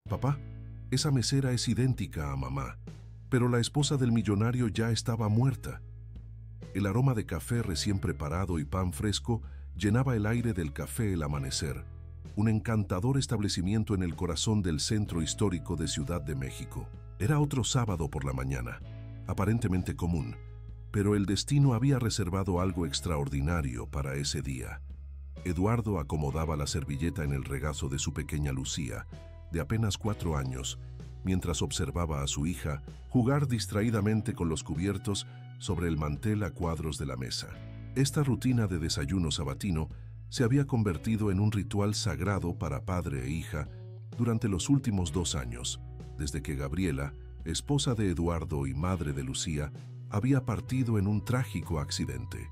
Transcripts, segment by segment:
Papá, esa mesera es idéntica a mamá, pero la esposa del millonario ya estaba muerta. El aroma de café recién preparado y pan fresco llenaba el aire del café El Amanecer, un encantador establecimiento en el corazón del centro histórico de Ciudad de México. Era otro sábado por la mañana, aparentemente común, pero el destino había reservado algo extraordinario para ese día. Eduardo acomodaba la servilleta en el regazo de su pequeña Lucía, de apenas 4 años, mientras observaba a su hija jugar distraídamente con los cubiertos sobre el mantel a cuadros de la mesa. Esta rutina de desayuno sabatino se había convertido en un ritual sagrado para padre e hija durante los últimos 2 años, desde que Gabriela, esposa de Eduardo y madre de Lucía, había partido en un trágico accidente.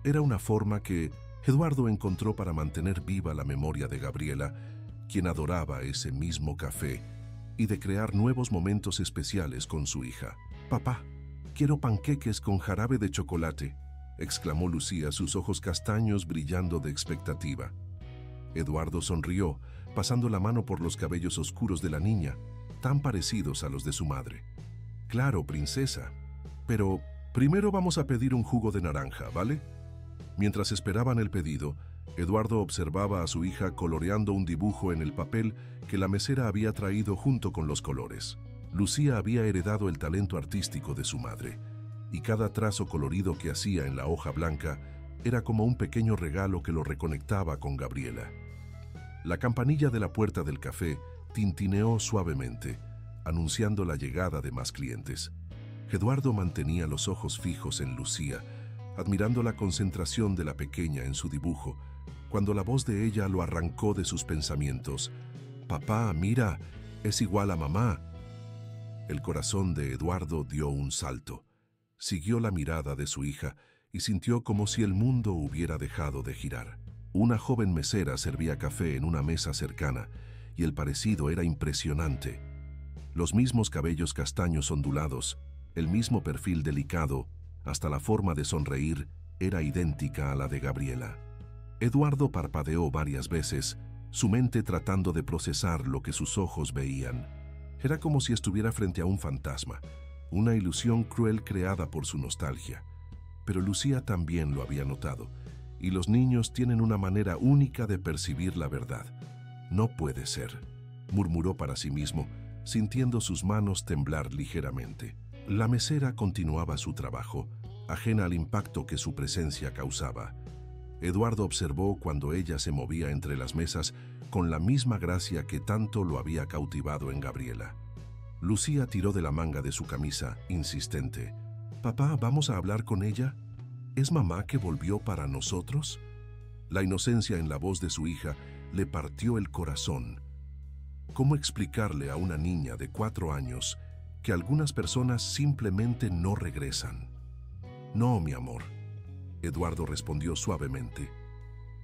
Era una forma que Eduardo encontró para mantener viva la memoria de Gabriela, quien adoraba ese mismo café, y de crear nuevos momentos especiales con su hija. «Papá, quiero panqueques con jarabe de chocolate», exclamó Lucía, sus ojos castaños brillando de expectativa. Eduardo sonrió, pasando la mano por los cabellos oscuros de la niña, tan parecidos a los de su madre. «Claro, princesa. Pero primero vamos a pedir un jugo de naranja, ¿vale?» Mientras esperaban el pedido, Eduardo observaba a su hija coloreando un dibujo en el papel que la mesera había traído junto con los colores. Lucía había heredado el talento artístico de su madre, y cada trazo colorido que hacía en la hoja blanca era como un pequeño regalo que lo reconectaba con Gabriela. La campanilla de la puerta del café tintineó suavemente, anunciando la llegada de más clientes. Eduardo mantenía los ojos fijos en Lucía, admirando la concentración de la pequeña en su dibujo, cuando la voz de ella lo arrancó de sus pensamientos. «Papá, mira, es igual a mamá». El corazón de Eduardo dio un salto. Siguió la mirada de su hija y sintió como si el mundo hubiera dejado de girar. Una joven mesera servía café en una mesa cercana, y el parecido era impresionante. Los mismos cabellos castaños ondulados, el mismo perfil delicado, hasta la forma de sonreír era idéntica a la de Gabriela. Eduardo parpadeó varias veces, su mente tratando de procesar lo que sus ojos veían. Era como si estuviera frente a un fantasma, una ilusión cruel creada por su nostalgia. Pero Lucía también lo había notado, y los niños tienen una manera única de percibir la verdad. «No puede ser», murmuró para sí mismo, sintiendo sus manos temblar ligeramente. La mesera continuaba su trabajo, ajena al impacto que su presencia causaba. Eduardo observó cuando ella se movía entre las mesas con la misma gracia que tanto lo había cautivado en Gabriela. Lucía tiró de la manga de su camisa, insistente. «Papá, ¿vamos a hablar con ella? ¿Es mamá que volvió para nosotros?» La inocencia en la voz de su hija le partió el corazón. ¿Cómo explicarle a una niña de 4 años que algunas personas simplemente no regresan? «No, mi amor», Eduardo respondió suavemente.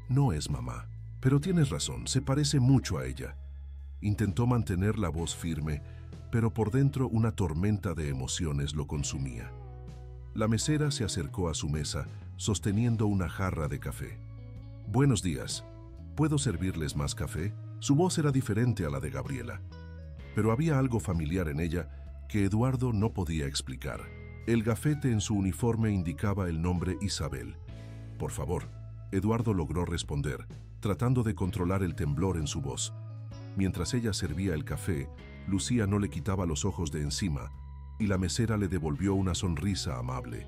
«No es mamá, pero tienes razón, se parece mucho a ella». Intentó mantener la voz firme, pero por dentro una tormenta de emociones lo consumía. La mesera se acercó a su mesa, sosteniendo una jarra de café. «Buenos días, ¿puedo servirles más café?» Su voz era diferente a la de Gabriela, pero había algo familiar en ella que Eduardo no podía explicar. El gafete en su uniforme indicaba el nombre Isabel. «Por favor», Eduardo logró responder, tratando de controlar el temblor en su voz. Mientras ella servía el café, Lucía no le quitaba los ojos de encima, y la mesera le devolvió una sonrisa amable.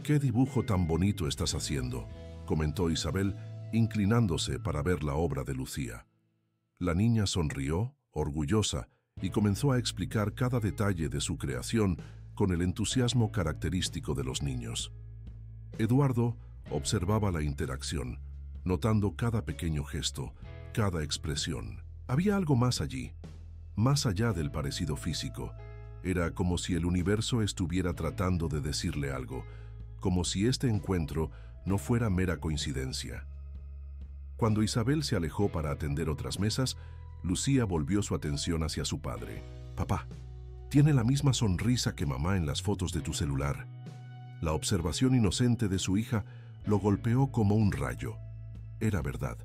«¿Qué dibujo tan bonito estás haciendo?», comentó Isabel, inclinándose para ver la obra de Lucía. La niña sonrió, orgullosa, y comenzó a explicar cada detalle de su creación con el entusiasmo característico de los niños. Eduardo observaba la interacción, notando cada pequeño gesto, cada expresión. Había algo más allí, más allá del parecido físico. Era como si el universo estuviera tratando de decirle algo, como si este encuentro no fuera mera coincidencia. Cuando Isabel se alejó para atender otras mesas, Lucía volvió su atención hacia su padre. «Papá, tiene la misma sonrisa que mamá en las fotos de tu celular». La observación inocente de su hija lo golpeó como un rayo. Era verdad.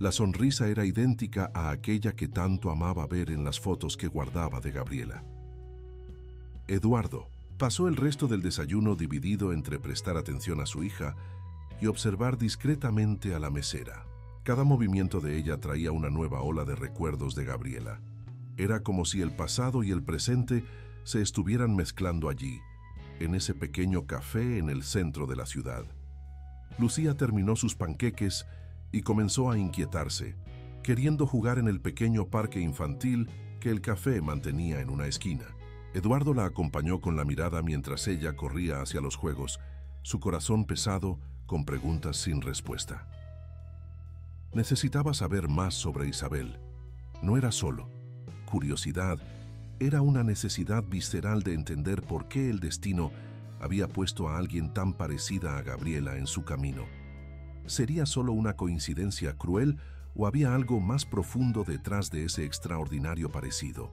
La sonrisa era idéntica a aquella que tanto amaba ver en las fotos que guardaba de Gabriela. Eduardo pasó el resto del desayuno dividido entre prestar atención a su hija y observar discretamente a la mesera. Cada movimiento de ella traía una nueva ola de recuerdos de Gabriela. Era como si el pasado y el presente se estuvieran mezclando allí, en ese pequeño café en el centro de la ciudad. Lucía terminó sus panqueques y comenzó a inquietarse, queriendo jugar en el pequeño parque infantil que el café mantenía en una esquina. Eduardo la acompañó con la mirada mientras ella corría hacia los juegos, su corazón pesado con preguntas sin respuesta. Necesitaba saber más sobre Isabel. No era solo curiosidad, era una necesidad visceral de entender por qué el destino había puesto a alguien tan parecida a Gabriela en su camino. ¿Sería solo una coincidencia cruel o había algo más profundo detrás de ese extraordinario parecido?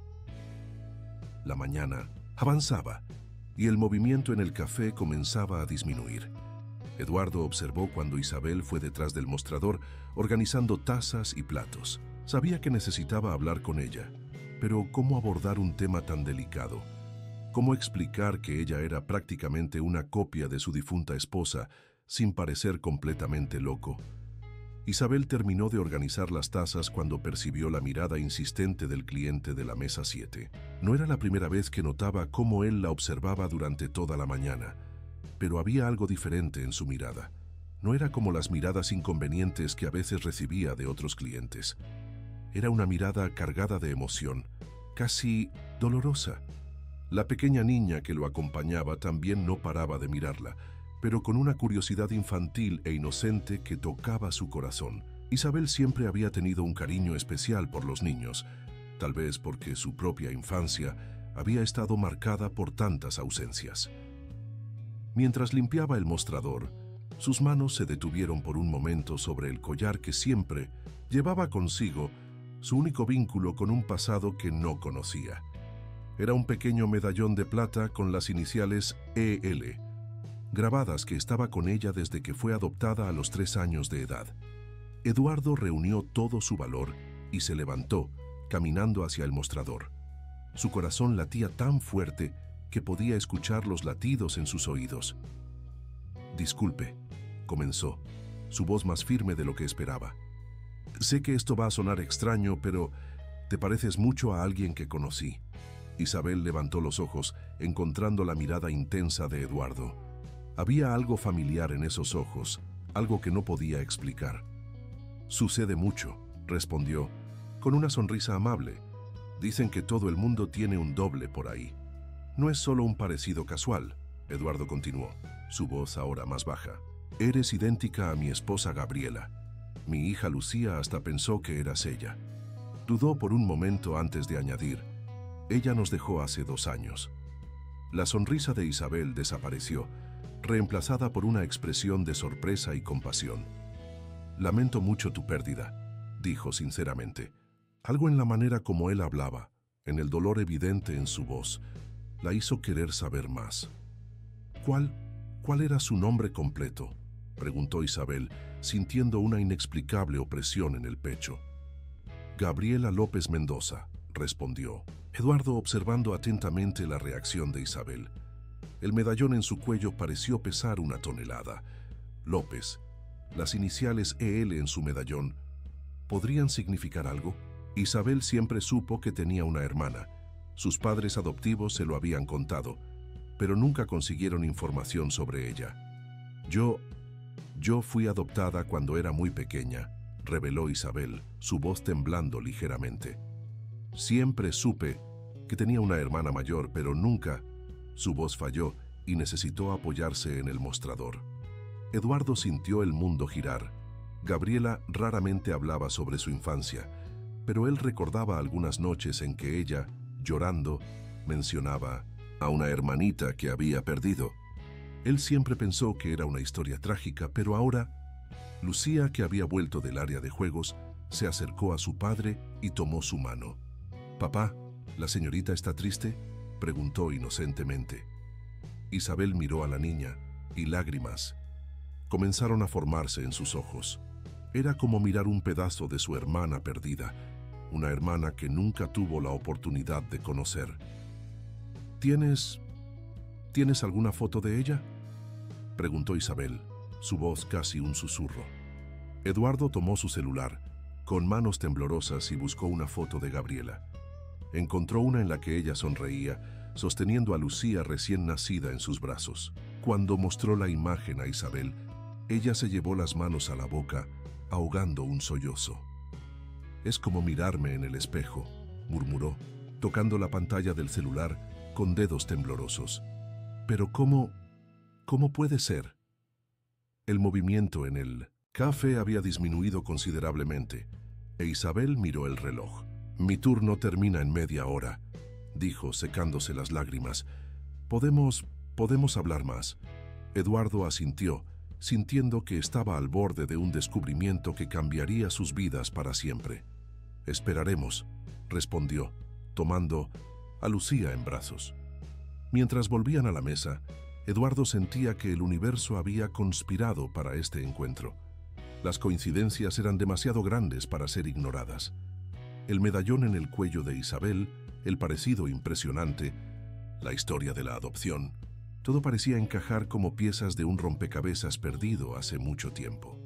La mañana avanzaba y el movimiento en el café comenzaba a disminuir. Eduardo observó cuando Isabel fue detrás del mostrador organizando tazas y platos. Sabía que necesitaba hablar con ella, pero ¿cómo abordar un tema tan delicado? ¿Cómo explicar que ella era prácticamente una copia de su difunta esposa sin parecer completamente loco? Isabel terminó de organizar las tazas cuando percibió la mirada insistente del cliente de la mesa 7. No era la primera vez que notaba cómo él la observaba durante toda la mañana, pero había algo diferente en su mirada. No era como las miradas inconvenientes que a veces recibía de otros clientes. Era una mirada cargada de emoción, casi dolorosa. La pequeña niña que lo acompañaba también no paraba de mirarla, pero con una curiosidad infantil e inocente que tocaba su corazón. Isabel siempre había tenido un cariño especial por los niños, tal vez porque su propia infancia había estado marcada por tantas ausencias. Mientras limpiaba el mostrador, sus manos se detuvieron por un momento sobre el collar que siempre llevaba consigo, su único vínculo con un pasado que no conocía. Era un pequeño medallón de plata con las iniciales EL, grabadas que estaba con ella desde que fue adoptada a los 3 años de edad. Eduardo reunió todo su valor y se levantó, caminando hacia el mostrador. Su corazón latía tan fuerte que podía escuchar los latidos en sus oídos. «Disculpe», comenzó, su voz más firme de lo que esperaba. «Sé que esto va a sonar extraño, pero te pareces mucho a alguien que conocí». Isabel levantó los ojos, encontrando la mirada intensa de Eduardo. Había algo familiar en esos ojos, algo que no podía explicar. «Sucede mucho», respondió, con una sonrisa amable. «Dicen que todo el mundo tiene un doble por ahí». «No es solo un parecido casual», Eduardo continuó, su voz ahora más baja. «Eres idéntica a mi esposa Gabriela. Mi hija Lucía hasta pensó que eras ella». Dudó por un momento antes de añadir, «Ella nos dejó hace 2 años». La sonrisa de Isabel desapareció, reemplazada por una expresión de sorpresa y compasión. «Lamento mucho tu pérdida», dijo sinceramente. Algo en la manera como él hablaba, en el dolor evidente en su voz, la hizo querer saber más. ¿Cuál era su nombre completo?», preguntó Isabel, sintiendo una inexplicable opresión en el pecho. «Gabriela López Mendoza», respondió, Eduardo observando atentamente la reacción de Isabel. El medallón en su cuello pareció pesar 1 tonelada. López, las iniciales EL en su medallón, ¿podrían significar algo? Isabel siempre supo que tenía una hermana. Sus padres adoptivos se lo habían contado, pero nunca consiguieron información sobre ella. Yo fui adoptada cuando era muy pequeña», reveló Isabel, su voz temblando ligeramente. «Siempre supe que tenía una hermana mayor, pero nunca». Su voz falló y necesitó apoyarse en el mostrador. Eduardo sintió el mundo girar. Gabriela raramente hablaba sobre su infancia, pero él recordaba algunas noches en que ella, llorando, mencionaba a una hermanita que había perdido. Él siempre pensó que era una historia trágica, pero ahora, Lucía, que había vuelto del área de juegos, se acercó a su padre y tomó su mano. «Papá, ¿la señorita está triste?», preguntó inocentemente. Isabel miró a la niña y lágrimas comenzaron a formarse en sus ojos. Era como mirar un pedazo de su hermana perdida, una hermana que nunca tuvo la oportunidad de conocer. ¿Tienes alguna foto de ella?, preguntó Isabel, su voz casi un susurro. Eduardo tomó su celular, con manos temblorosas, y buscó una foto de Gabriela. Encontró una en la que ella sonreía, sosteniendo a Lucía recién nacida en sus brazos. Cuando mostró la imagen a Isabel, ella se llevó las manos a la boca, ahogando un sollozo. «Es como mirarme en el espejo», murmuró, tocando la pantalla del celular con dedos temblorosos. «Pero ¿cómo puede ser?». El movimiento en el café había disminuido considerablemente, e Isabel miró el reloj. «Mi turno termina en media hora», dijo, secándose las lágrimas. ¿Podemos hablar más?». Eduardo asintió, sintiendo que estaba al borde de un descubrimiento que cambiaría sus vidas para siempre. «Esperaremos», respondió, tomando a Lucía en brazos. Mientras volvían a la mesa, Eduardo sentía que el universo había conspirado para este encuentro. Las coincidencias eran demasiado grandes para ser ignoradas. El medallón en el cuello de Isabel, el parecido impresionante, la historia de la adopción, todo parecía encajar como piezas de un rompecabezas perdido hace mucho tiempo.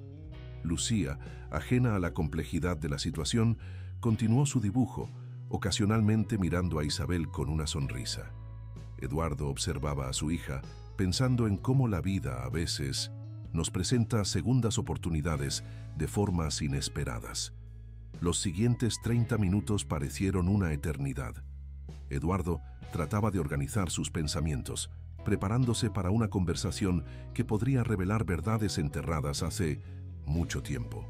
Lucía, ajena a la complejidad de la situación, continuó su dibujo, ocasionalmente mirando a Isabel con una sonrisa. Eduardo observaba a su hija, pensando en cómo la vida a veces nos presenta segundas oportunidades de formas inesperadas. Los siguientes 30 minutos parecieron una eternidad. Eduardo trataba de organizar sus pensamientos, preparándose para una conversación que podría revelar verdades enterradas hace mucho tiempo.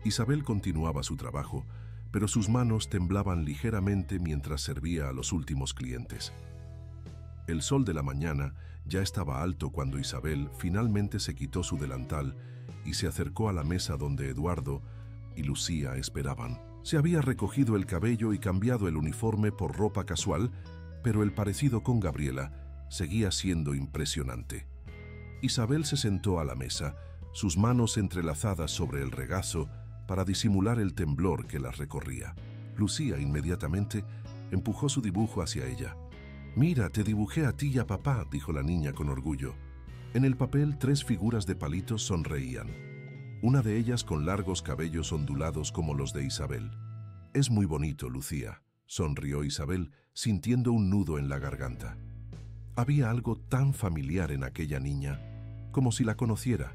Isabel continuaba su trabajo, pero sus manos temblaban ligeramente mientras servía a los últimos clientes. El sol de la mañana ya estaba alto cuando Isabel finalmente se quitó su delantal y se acercó a la mesa donde Eduardo y Lucía esperaban. Se había recogido el cabello y cambiado el uniforme por ropa casual, pero el parecido con Gabriela seguía siendo impresionante. Isabel se sentó a la mesa, sus manos entrelazadas sobre el regazo para disimular el temblor que las recorría. Lucía inmediatamente empujó su dibujo hacia ella. «Mira, te dibujé a ti y a papá», dijo la niña con orgullo. En el papel 3 figuras de palitos sonreían, una de ellas con largos cabellos ondulados como los de Isabel. «Es muy bonito, Lucía», sonrió Isabel, sintiendo un nudo en la garganta. Había algo tan familiar en aquella niña, como si la conociera,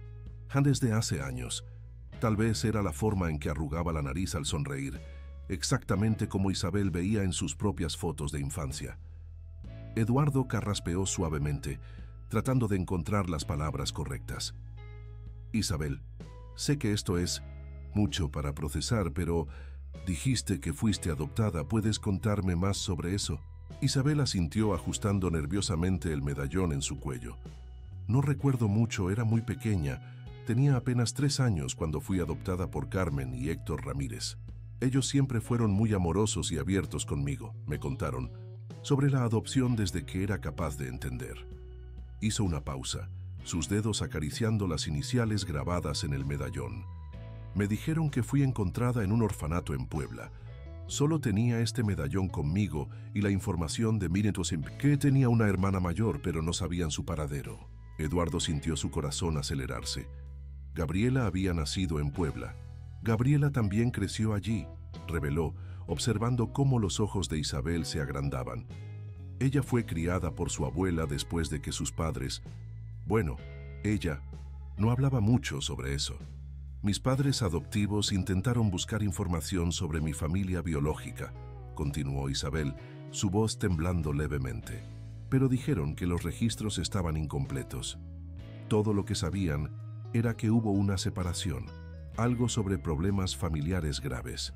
desde hace años. Tal vez era la forma en que arrugaba la nariz al sonreír, exactamente como Isabel veía en sus propias fotos de infancia. Eduardo carraspeó suavemente, tratando de encontrar las palabras correctas. «Isabel, sé que esto es mucho para procesar, pero dijiste que fuiste adoptada. ¿Puedes contarme más sobre eso?». Isabel asintió, ajustando nerviosamente el medallón en su cuello. «No recuerdo mucho, era muy pequeña. Tenía apenas 3 años cuando fui adoptada por Carmen y Héctor Ramírez. Ellos siempre fueron muy amorosos y abiertos conmigo», me contaron, sobre la adopción desde que era capaz de entender. Hizo una pausa, sus dedos acariciando las iniciales grabadas en el medallón. «Me dijeron que fui encontrada en un orfanato en Puebla. Solo tenía este medallón conmigo y la información de que tenía una hermana mayor, pero no sabían su paradero». Eduardo sintió su corazón acelerarse. Gabriela había nacido en Puebla. Gabriela también creció allí, reveló, observando cómo los ojos de Isabel se agrandaban. Ella fue criada por su abuela después de que sus padres... Bueno, ella no hablaba mucho sobre eso. «Mis padres adoptivos intentaron buscar información sobre mi familia biológica», continuó Isabel, su voz temblando levemente. «Pero dijeron que los registros estaban incompletos. Todo lo que sabían era que hubo una separación, algo sobre problemas familiares graves».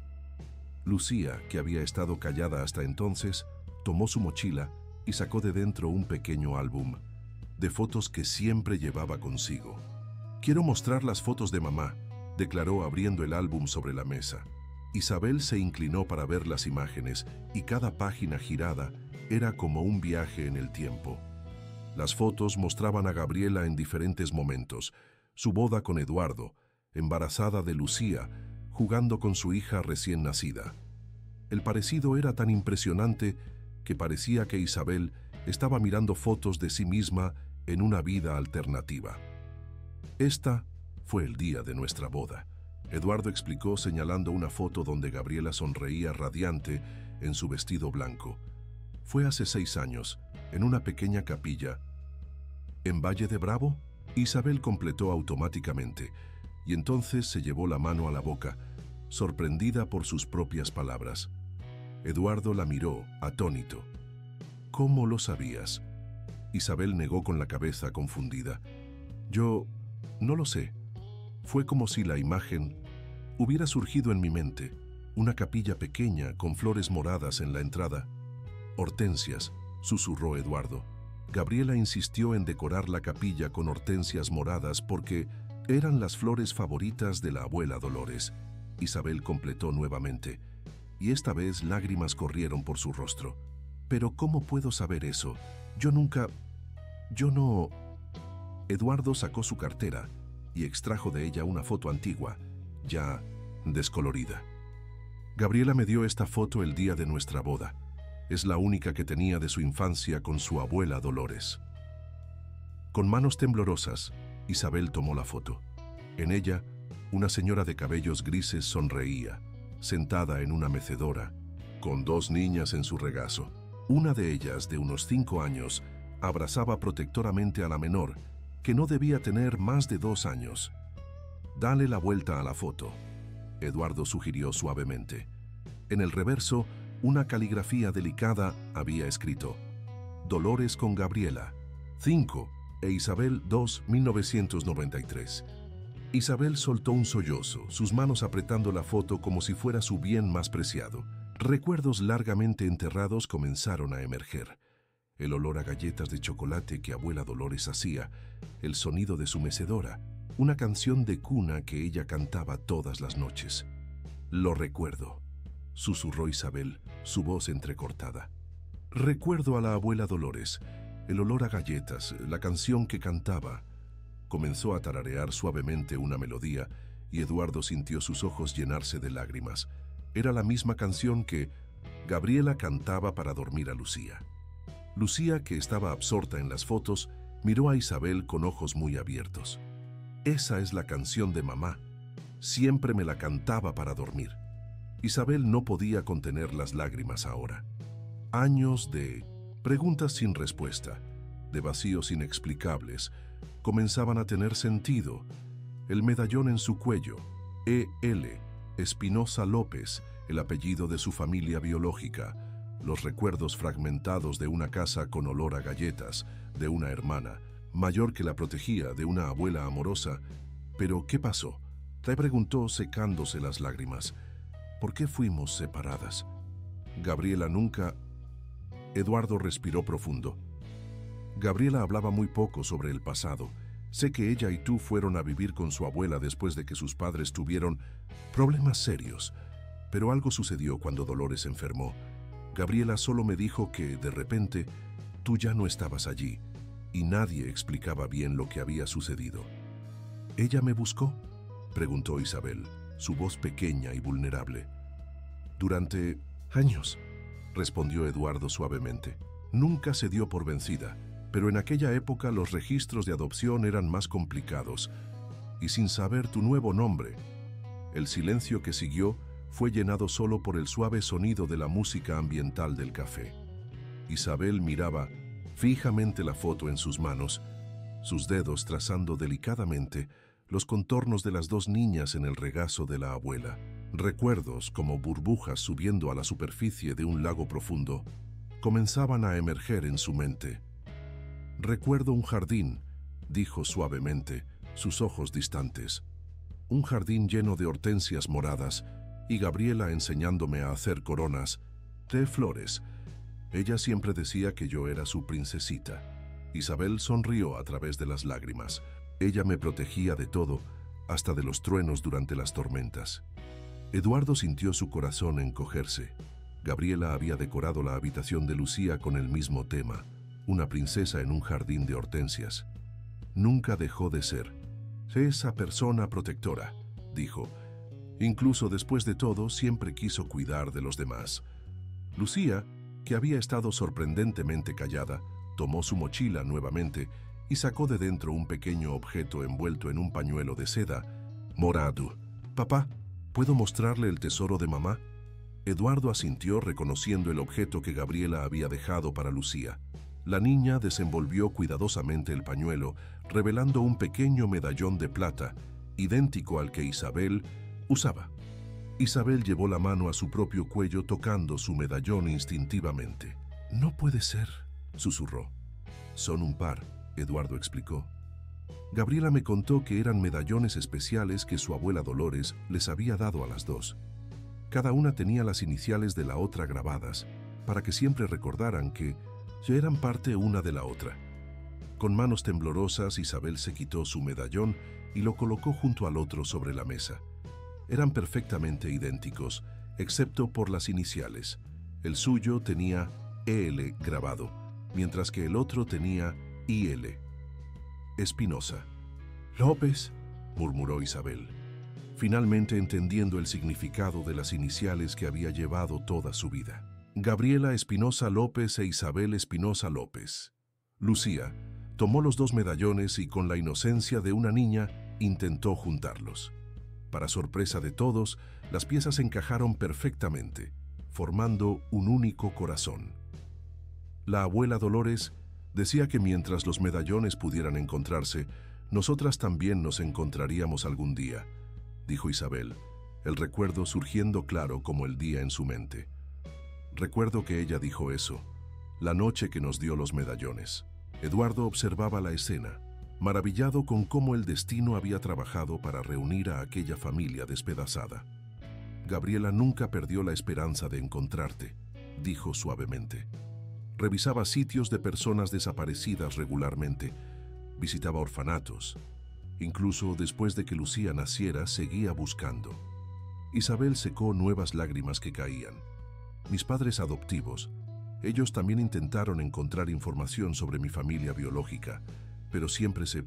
Lucía, que había estado callada hasta entonces, tomó su mochila y sacó de dentro un pequeño álbum de fotos que siempre llevaba consigo. «Quiero mostrar las fotos de mamá», declaró, abriendo el álbum sobre la mesa. Isabel se inclinó para ver las imágenes y cada página girada era como un viaje en el tiempo. Las fotos mostraban a Gabriela en diferentes momentos: su boda con Eduardo, embarazada de Lucía, jugando con su hija recién nacida. El parecido era tan impresionante que parecía que Isabel estaba mirando fotos de sí misma en una vida alternativa. Esta fue el día de nuestra boda. Eduardo explicó señalando una foto donde Gabriela sonreía radiante en su vestido blanco. Fue hace 6 años, en una pequeña capilla. ¿En Valle de Bravo? Isabel completó automáticamente, y entonces se llevó la mano a la boca, sorprendida por sus propias palabras. Eduardo la miró, atónito. ¿Cómo lo sabías? Isabel negó con la cabeza confundida. Yo no lo sé. Fue como si la imagen hubiera surgido en mi mente, una capilla pequeña con flores moradas en la entrada. Hortensias, susurró Eduardo. Gabriela insistió en decorar la capilla con hortensias moradas porque eran las flores favoritas de la abuela Dolores. Isabel completó nuevamente, y esta vez lágrimas corrieron por su rostro. ¿Pero cómo puedo saber eso? Yo no... Eduardo sacó su cartera y extrajo de ella una foto antigua, ya descolorida. Gabriela me dio esta foto el día de nuestra boda. Es la única que tenía de su infancia con su abuela Dolores. Con manos temblorosas, Isabel tomó la foto. En ella, una señora de cabellos grises sonreía, sentada en una mecedora, con 2 niñas en su regazo. Una de ellas, de unos 5 años, abrazaba protectoramente a la menor, que no debía tener más de 2 años. «Dale la vuelta a la foto», Eduardo sugirió suavemente. En el reverso, una caligrafía delicada había escrito: Dolores con Gabriela, 5, e Isabel 2, 1993. Isabel soltó un sollozo, sus manos apretando la foto como si fuera su bien más preciado. Recuerdos largamente enterrados comenzaron a emerger. El olor a galletas de chocolate que abuela Dolores hacía, el sonido de su mecedora, una canción de cuna que ella cantaba todas las noches. «Lo recuerdo», susurró Isabel, su voz entrecortada. «Recuerdo a la abuela Dolores, el olor a galletas, la canción que cantaba». Comenzó a tararear suavemente una melodía y Eduardo sintió sus ojos llenarse de lágrimas. Era la misma canción que Gabriela cantaba para dormir a Lucía. Lucía, que estaba absorta en las fotos, miró a Isabel con ojos muy abiertos. «Esa es la canción de mamá. Siempre me la cantaba para dormir». Isabel no podía contener las lágrimas ahora. Años de preguntas sin respuesta, de vacíos inexplicables, comenzaban a tener sentido. El medallón en su cuello, E.L. Espinosa López, el apellido de su familia biológica, los recuerdos fragmentados de una casa con olor a galletas, de una hermana mayor que la protegía, de una abuela amorosa. «¿Pero qué pasó?», le preguntó secándose las lágrimas. «¿Por qué fuimos separadas?» Gabriela nunca... Eduardo respiró profundo. Gabriela hablaba muy poco sobre el pasado. Sé que ella y tú fueron a vivir con su abuela después de que sus padres tuvieron problemas serios. Pero algo sucedió cuando Dolores enfermó. Gabriela solo me dijo que, de repente, tú ya no estabas allí y nadie explicaba bien lo que había sucedido. «¿Ella me buscó?», preguntó Isabel, su voz pequeña y vulnerable. «Durante años», respondió Eduardo suavemente. «Nunca se dio por vencida, pero en aquella época los registros de adopción eran más complicados, y sin saber tu nuevo nombre». El silencio que siguió fue llenado solo por el suave sonido de la música ambiental del café. Isabel miraba fijamente la foto en sus manos, sus dedos trazando delicadamente los contornos de las 2 niñas en el regazo de la abuela. Recuerdos, como burbujas subiendo a la superficie de un lago profundo, comenzaban a emerger en su mente. «Recuerdo un jardín», dijo suavemente, sus ojos distantes. «Un jardín lleno de hortensias moradas y Gabriela enseñándome a hacer coronas de flores. Ella siempre decía que yo era su princesita». Isabel sonrió a través de las lágrimas. Ella me protegía de todo, hasta de los truenos durante las tormentas. Eduardo sintió su corazón encogerse. Gabriela había decorado la habitación de Lucía con el mismo tema, una princesa en un jardín de hortensias. Nunca dejó de ser esa persona protectora. dijo. Incluso después de todo, siempre quiso cuidar de los demás. Lucía, que había estado sorprendentemente callada, tomó su mochila nuevamente y sacó de dentro un pequeño objeto envuelto en un pañuelo de seda morado. «Papá, ¿puedo mostrarle el tesoro de mamá?». Eduardo asintió reconociendo el objeto que Gabriela había dejado para Lucía. La niña desenvolvió cuidadosamente el pañuelo, revelando un pequeño medallón de plata, idéntico al que Isabel usaba. Isabel llevó la mano a su propio cuello tocando su medallón instintivamente. «No puede ser», susurró. «Son un par», Eduardo explicó. Gabriela me contó que eran medallones especiales que su abuela Dolores les había dado a las dos. Cada una tenía las iniciales de la otra grabadas, para que siempre recordaran que ya eran parte una de la otra. Con manos temblorosas, Isabel se quitó su medallón y lo colocó junto al otro sobre la mesa. Eran perfectamente idénticos, excepto por las iniciales. El suyo tenía EL grabado, mientras que el otro tenía IL. «Espinosa». «López», murmuró Isabel, finalmente entendiendo el significado de las iniciales que había llevado toda su vida. Gabriela Espinosa López e Isabel Espinosa López. Lucía tomó los dos medallones y con la inocencia de una niña intentó juntarlos. Para sorpresa de todos, las piezas encajaron perfectamente, formando un único corazón. La abuela Dolores decía que mientras los medallones pudieran encontrarse, nosotras también nos encontraríamos algún día, dijo Isabel, el recuerdo surgiendo claro como el día en su mente. Recuerdo que ella dijo eso, la noche que nos dio los medallones. Eduardo observaba la escena, maravillado con cómo el destino había trabajado para reunir a aquella familia despedazada. Gabriela nunca perdió la esperanza de encontrarte, dijo suavemente. Revisaba sitios de personas desaparecidas regularmente, visitaba orfanatos. Incluso después de que Lucía naciera, seguía buscando. Isabel secó nuevas lágrimas que caían. Mis padres adoptivos, ellos también intentaron encontrar información sobre mi familia biológica, pero siempre se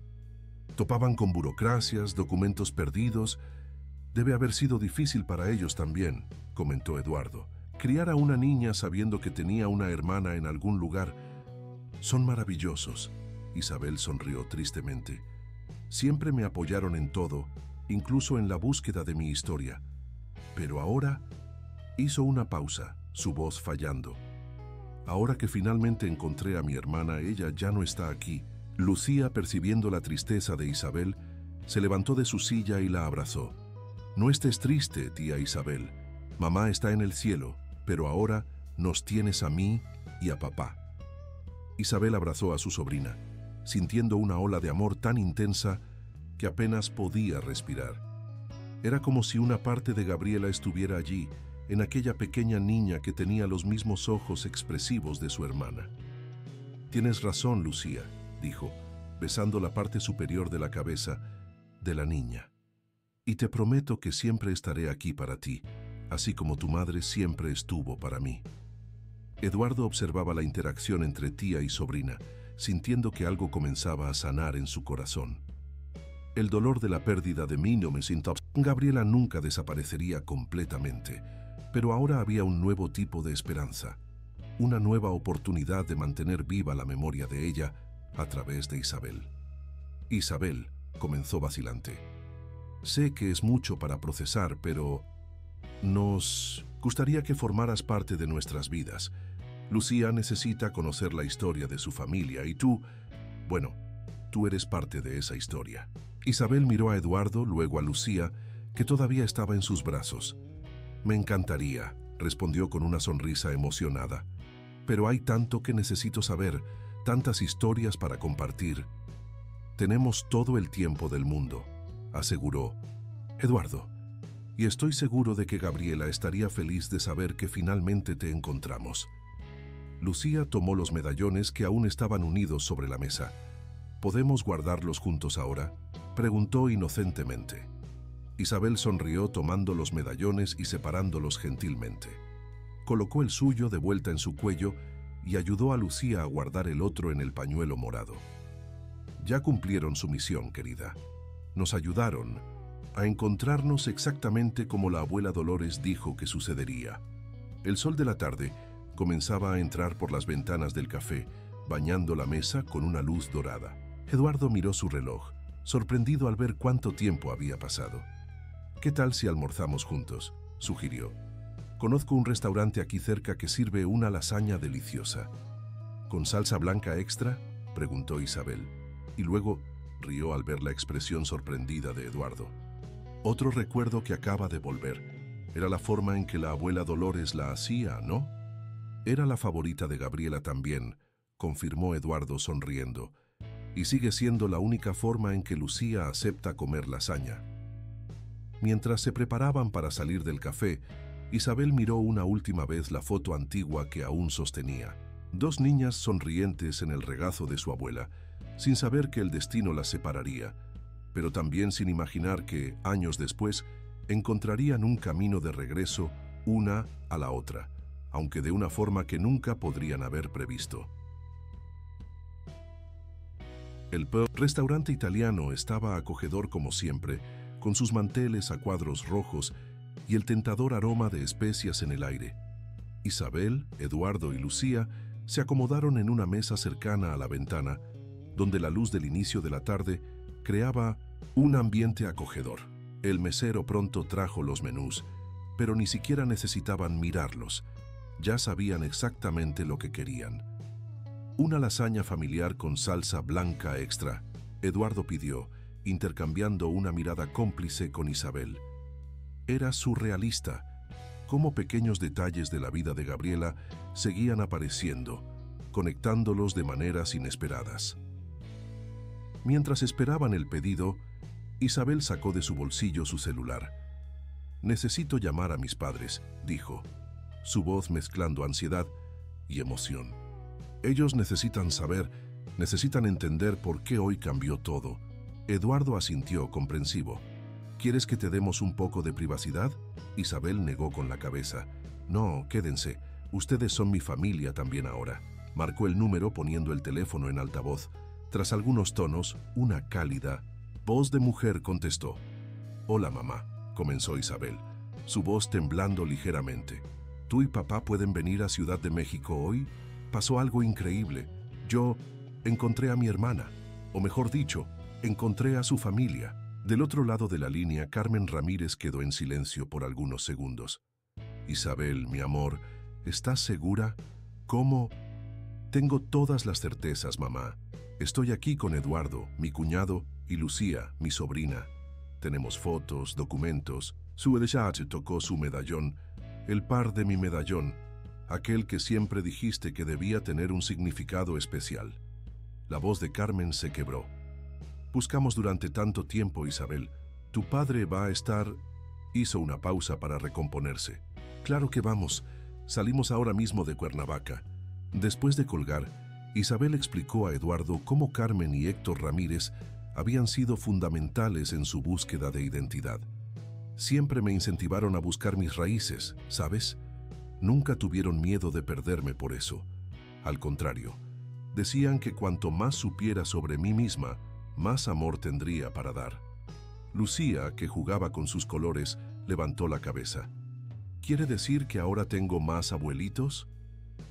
topaban con burocracias, documentos perdidos. Debe haber sido difícil para ellos también, comentó Eduardo. Criar a una niña sabiendo que tenía una hermana en algún lugar. Son maravillosos. Isabel sonrió tristemente. Siempre me apoyaron en todo, incluso en la búsqueda de mi historia. Pero ahora hizo una pausa, su voz fallando. Ahora que finalmente encontré a mi hermana, ella ya no está aquí. Lucía, percibiendo la tristeza de Isabel, se levantó de su silla y la abrazó. No estés triste, tía Isabel. Mamá está en el cielo, pero ahora nos tienes a mí y a papá. Isabel abrazó a su sobrina, sintiendo una ola de amor tan intensa que apenas podía respirar. Era como si una parte de Gabriela estuviera allí, en aquella pequeña niña que tenía los mismos ojos expresivos de su hermana. Tienes razón, Lucía, dijo, besando la parte superior de la cabeza de la niña. Y te prometo que siempre estaré aquí para ti, así como tu madre siempre estuvo para mí. Eduardo observaba la interacción entre tía y sobrina, sintiendo que algo comenzaba a sanar en su corazón. El dolor de la pérdida de Gabriela nunca desaparecería completamente, pero ahora había un nuevo tipo de esperanza, una nueva oportunidad de mantener viva la memoria de ella a través de Isabel. Isabel, comenzó vacilante. Sé que es mucho para procesar, pero nos gustaría que formaras parte de nuestras vidas. Lucía necesita conocer la historia de su familia y tú, bueno, tú eres parte de esa historia. Isabel miró a Eduardo, luego a Lucía, que todavía estaba en sus brazos. Me encantaría, respondió con una sonrisa emocionada. Pero hay tanto que necesito saber, tantas historias para compartir. Tenemos todo el tiempo del mundo, aseguró Eduardo. Y estoy seguro de que Gabriela estaría feliz de saber que finalmente te encontramos. Lucía tomó los medallones que aún estaban unidos sobre la mesa. ¿Podemos guardarlos juntos ahora?, preguntó inocentemente. Isabel sonrió tomando los medallones y separándolos gentilmente. Colocó el suyo de vuelta en su cuello y ayudó a Lucía a guardar el otro en el pañuelo morado. Ya cumplieron su misión, querida. Nos ayudaron, a encontrarnos exactamente como la abuela Dolores dijo que sucedería. El sol de la tarde comenzaba a entrar por las ventanas del café, bañando la mesa con una luz dorada. Eduardo miró su reloj, sorprendido al ver cuánto tiempo había pasado. «¿Qué tal si almorzamos juntos?», sugirió. «Conozco un restaurante aquí cerca que sirve una lasaña deliciosa». «¿Con salsa blanca extra?», preguntó Isabel, y luego rió al ver la expresión sorprendida de Eduardo. Otro recuerdo que acaba de volver. Era la forma en que la abuela Dolores la hacía, ¿no? Era la favorita de Gabriela también, confirmó Eduardo sonriendo, y sigue siendo la única forma en que Lucía acepta comer lasaña. Mientras se preparaban para salir del café, Isabel miró una última vez la foto antigua que aún sostenía. Dos niñas sonrientes en el regazo de su abuela, sin saber que el destino las separaría, pero también sin imaginar que, años después, encontrarían un camino de regreso una a la otra, aunque de una forma que nunca podrían haber previsto. El restaurante italiano estaba acogedor como siempre, con sus manteles a cuadros rojos y el tentador aroma de especias en el aire. Isabel, Eduardo y Lucía se acomodaron en una mesa cercana a la ventana, donde la luz del inicio de la tarde creaba un ambiente acogedor. El mesero pronto trajo los menús, pero ni siquiera necesitaban mirarlos. Ya sabían exactamente lo que querían. Una lasaña familiar con salsa blanca extra, Eduardo pidió, intercambiando una mirada cómplice con Isabel. Era surrealista, cómo pequeños detalles de la vida de Gabriela seguían apareciendo, conectándolos de maneras inesperadas. Mientras esperaban el pedido, Isabel sacó de su bolsillo su celular. «Necesito llamar a mis padres», dijo, su voz mezclando ansiedad y emoción. «Ellos necesitan saber, necesitan entender por qué hoy cambió todo». Eduardo asintió comprensivo. «¿Quieres que te demos un poco de privacidad?», Isabel negó con la cabeza. «No, quédense, ustedes son mi familia también ahora». Marcó el número poniendo el teléfono en altavoz. Tras algunos tonos, una cálida voz de mujer contestó. «Hola, mamá», comenzó Isabel, su voz temblando ligeramente. «¿Tú y papá pueden venir a Ciudad de México hoy? Pasó algo increíble. Yo encontré a mi hermana, o mejor dicho, encontré a su familia». Del otro lado de la línea, Carmen Ramírez quedó en silencio por algunos segundos. «Isabel, mi amor, ¿estás segura? ¿Cómo?» «Tengo todas las certezas, mamá. Estoy aquí con Eduardo, mi cuñado, y Lucía, mi sobrina. Tenemos fotos, documentos». Suedeschat tocó su medallón, el par de mi medallón, aquel que siempre dijiste que debía tener un significado especial. La voz de Carmen se quebró. «Buscamos durante tanto tiempo, Isabel. Tu padre va a estar...» Hizo una pausa para recomponerse. «Claro que vamos. Salimos ahora mismo de Cuernavaca». Después de colgar, Isabel explicó a Eduardo cómo Carmen y Héctor Ramírez habían sido fundamentales en su búsqueda de identidad. Siempre me incentivaron a buscar mis raíces, ¿sabes? Nunca tuvieron miedo de perderme por eso. Al contrario, decían que cuanto más supiera sobre mí misma, más amor tendría para dar. Lucía, que jugaba con sus colores, levantó la cabeza. «¿Quiere decir que ahora tengo más abuelitos?»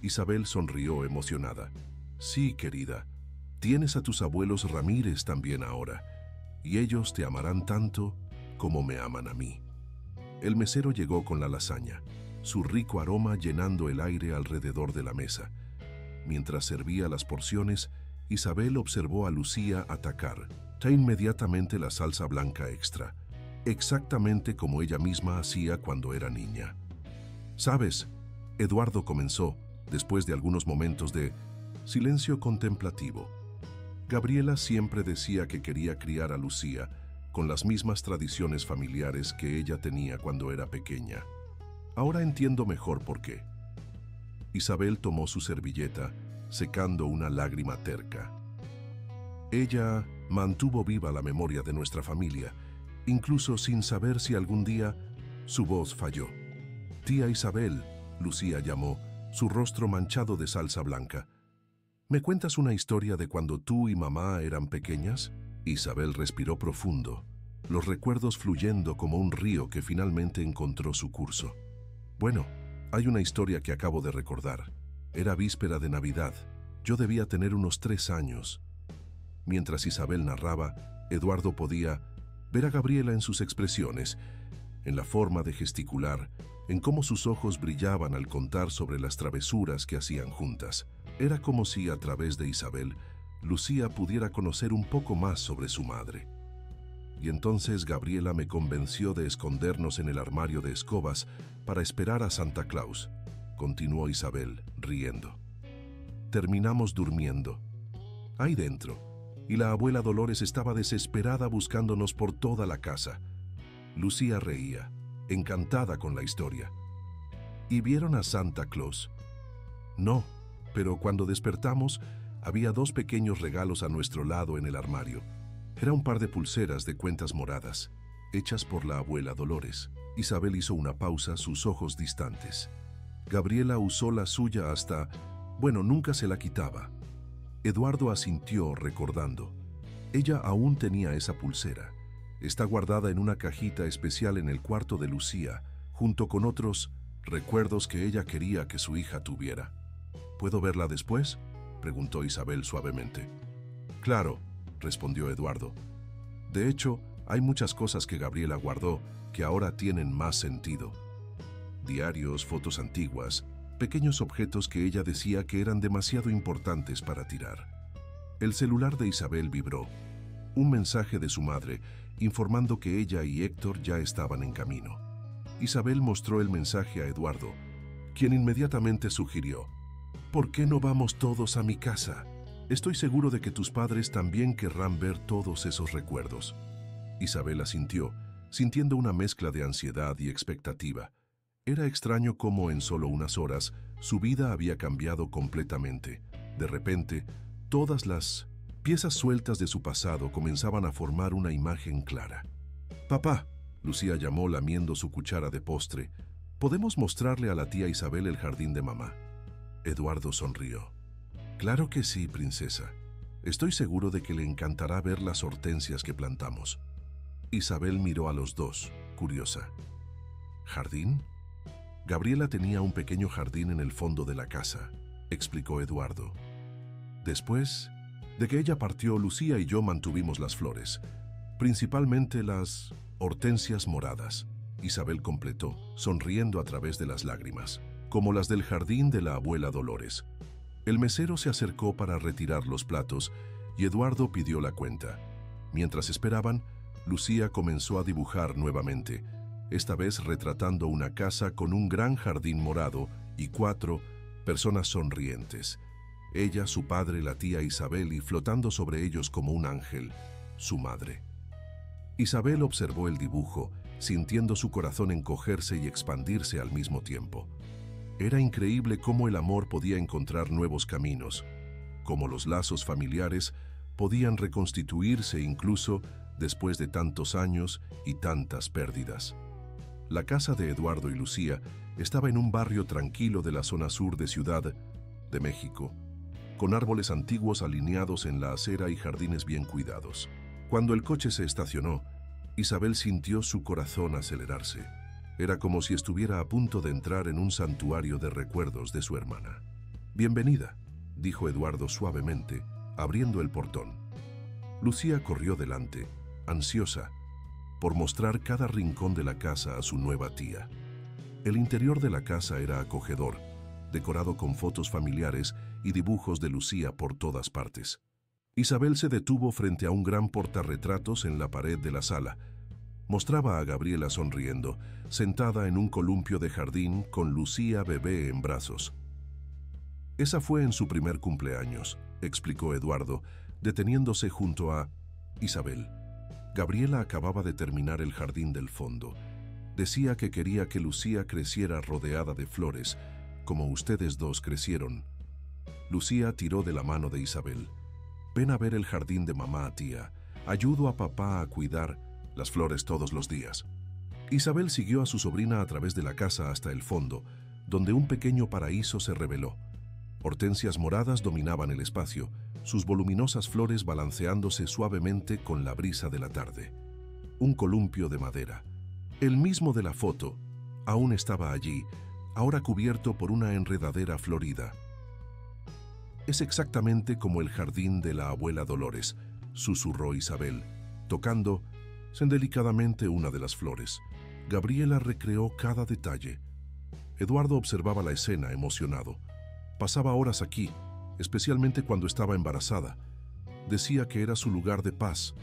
Isabel sonrió emocionada. «Sí, querida, tienes a tus abuelos Ramírez también ahora, y ellos te amarán tanto como me aman a mí». El mesero llegó con la lasaña, su rico aroma llenando el aire alrededor de la mesa. Mientras servía las porciones, Isabel observó a Lucía atacar inmediatamente la salsa blanca extra, exactamente como ella misma hacía cuando era niña. «¿Sabes?», Eduardo comenzó, después de algunos momentos de silencio contemplativo. «Gabriela siempre decía que quería criar a Lucía con las mismas tradiciones familiares que ella tenía cuando era pequeña. Ahora entiendo mejor por qué». Isabel tomó su servilleta, secando una lágrima terca. «Ella mantuvo viva la memoria de nuestra familia, incluso sin saber si algún día...». Su voz falló. «Tía Isabel», Lucía llamó, su rostro manchado de salsa blanca. «¿Me cuentas una historia de cuando tú y mamá eran pequeñas?». Isabel respiró profundo. los recuerdos fluyendo como un río que finalmente encontró su curso. Bueno, hay una historia que acabo de recordar. Era víspera de Navidad. Yo debía tener unos 3 años. Mientras Isabel narraba, Eduardo podía ver a Gabriela en sus expresiones, en la forma de gesticular, en cómo sus ojos brillaban al contar sobre las travesuras que hacían juntas. Era como si, a través de Isabel, Lucía pudiera conocer un poco más sobre su madre. Y entonces Gabriela me convenció de escondernos en el armario de escobas para esperar a Santa Claus, continuó Isabel, riendo. Terminamos durmiendo. Ahí dentro, y la abuela Dolores estaba desesperada buscándonos por toda la casa. Lucía reía, encantada con la historia. ¿Y vieron a Santa Claus? No, pero cuando despertamos, había 2 pequeños regalos a nuestro lado en el armario. Era un par de pulseras de cuentas moradas, hechas por la abuela Dolores. Isabel hizo una pausa, sus ojos distantes. Gabriela usó la suya hasta... bueno, nunca se la quitaba. Eduardo asintió, recordando. Ella aún tenía esa pulsera. Está guardada en una cajita especial en el cuarto de Lucía, junto con otros recuerdos que ella quería que su hija tuviera. ¿Puedo verla después?, preguntó Isabel suavemente. Claro, respondió Eduardo. De hecho, hay muchas cosas que Gabriela guardó que ahora tienen más sentido. Diarios, fotos antiguas, pequeños objetos que ella decía que eran demasiado importantes para tirar. El celular de Isabel vibró. Un mensaje de su madre informando que ella y Héctor ya estaban en camino. Isabel mostró el mensaje a Eduardo, quien inmediatamente sugirió: ¿por qué no vamos todos a mi casa? Estoy seguro de que tus padres también querrán ver todos esos recuerdos. Isabel asintió, sintiendo una mezcla de ansiedad y expectativa. Era extraño cómo en solo unas horas su vida había cambiado completamente. De repente, todas las piezas sueltas de su pasado comenzaban a formar una imagen clara. «Papá», Lucía llamó lamiendo su cuchara de postre, «¿podemos mostrarle a la tía Isabel el jardín de mamá?» Eduardo sonrió. «Claro que sí, princesa. Estoy seguro de que le encantará ver las hortensias que plantamos». Isabel miró a los dos, curiosa. ¿Jardín? Gabriela tenía un pequeño jardín en el fondo de la casa, explicó Eduardo. Después de que ella partió, Lucía y yo mantuvimos las flores, principalmente las hortensias moradas. Isabel completó, sonriendo a través de las lágrimas, como las del jardín de la abuela Dolores. El mesero se acercó para retirar los platos y Eduardo pidió la cuenta. Mientras esperaban, Lucía comenzó a dibujar nuevamente, esta vez retratando una casa con un gran jardín morado y 4 personas sonrientes. Ella, su padre, la tía Isabel y flotando sobre ellos como un ángel, su madre. Isabel observó el dibujo, sintiendo su corazón encogerse y expandirse al mismo tiempo. Era increíble cómo el amor podía encontrar nuevos caminos, cómo los lazos familiares podían reconstituirse incluso después de tantos años y tantas pérdidas. La casa de Eduardo y Lucía estaba en un barrio tranquilo de la zona sur de Ciudad de México, con árboles antiguos alineados en la acera y jardines bien cuidados. Cuando el coche se estacionó, Isabel sintió su corazón acelerarse. Era como si estuviera a punto de entrar en un santuario de recuerdos de su hermana. «Bienvenida», dijo Eduardo suavemente, abriendo el portón. Lucía corrió delante, ansiosa, por mostrar cada rincón de la casa a su nueva tía. El interior de la casa era acogedor, decorado con fotos familiares y dibujos de Lucía por todas partes. Isabel se detuvo frente a un gran portarretratos en la pared de la sala. Mostraba a Gabriela sonriendo, sentada en un columpio de jardín con Lucía bebé en brazos. «Esa fue en su primer cumpleaños», explicó Eduardo, deteniéndose junto a Isabel. Gabriela acababa de terminar el jardín del fondo. Decía que quería que Lucía creciera rodeada de flores, como ustedes dos crecieron. Lucía tiró de la mano de Isabel. «Ven a ver el jardín de mamá, tía. Ayudo a papá a cuidar las flores todos los días». Isabel siguió a su sobrina a través de la casa hasta el fondo, donde un pequeño paraíso se reveló. Hortensias moradas dominaban el espacio, sus voluminosas flores balanceándose suavemente con la brisa de la tarde. un columpio de madera. El mismo de la foto, aún estaba allí, ahora cubierto por una enredadera florida. «Es exactamente como el jardín de la abuela Dolores», susurró Isabel, tocando delicadamente una de las flores. Gabriela recreó cada detalle. Eduardo observaba la escena emocionado. Pasaba horas aquí, especialmente cuando estaba embarazada. Decía que era su lugar de paz,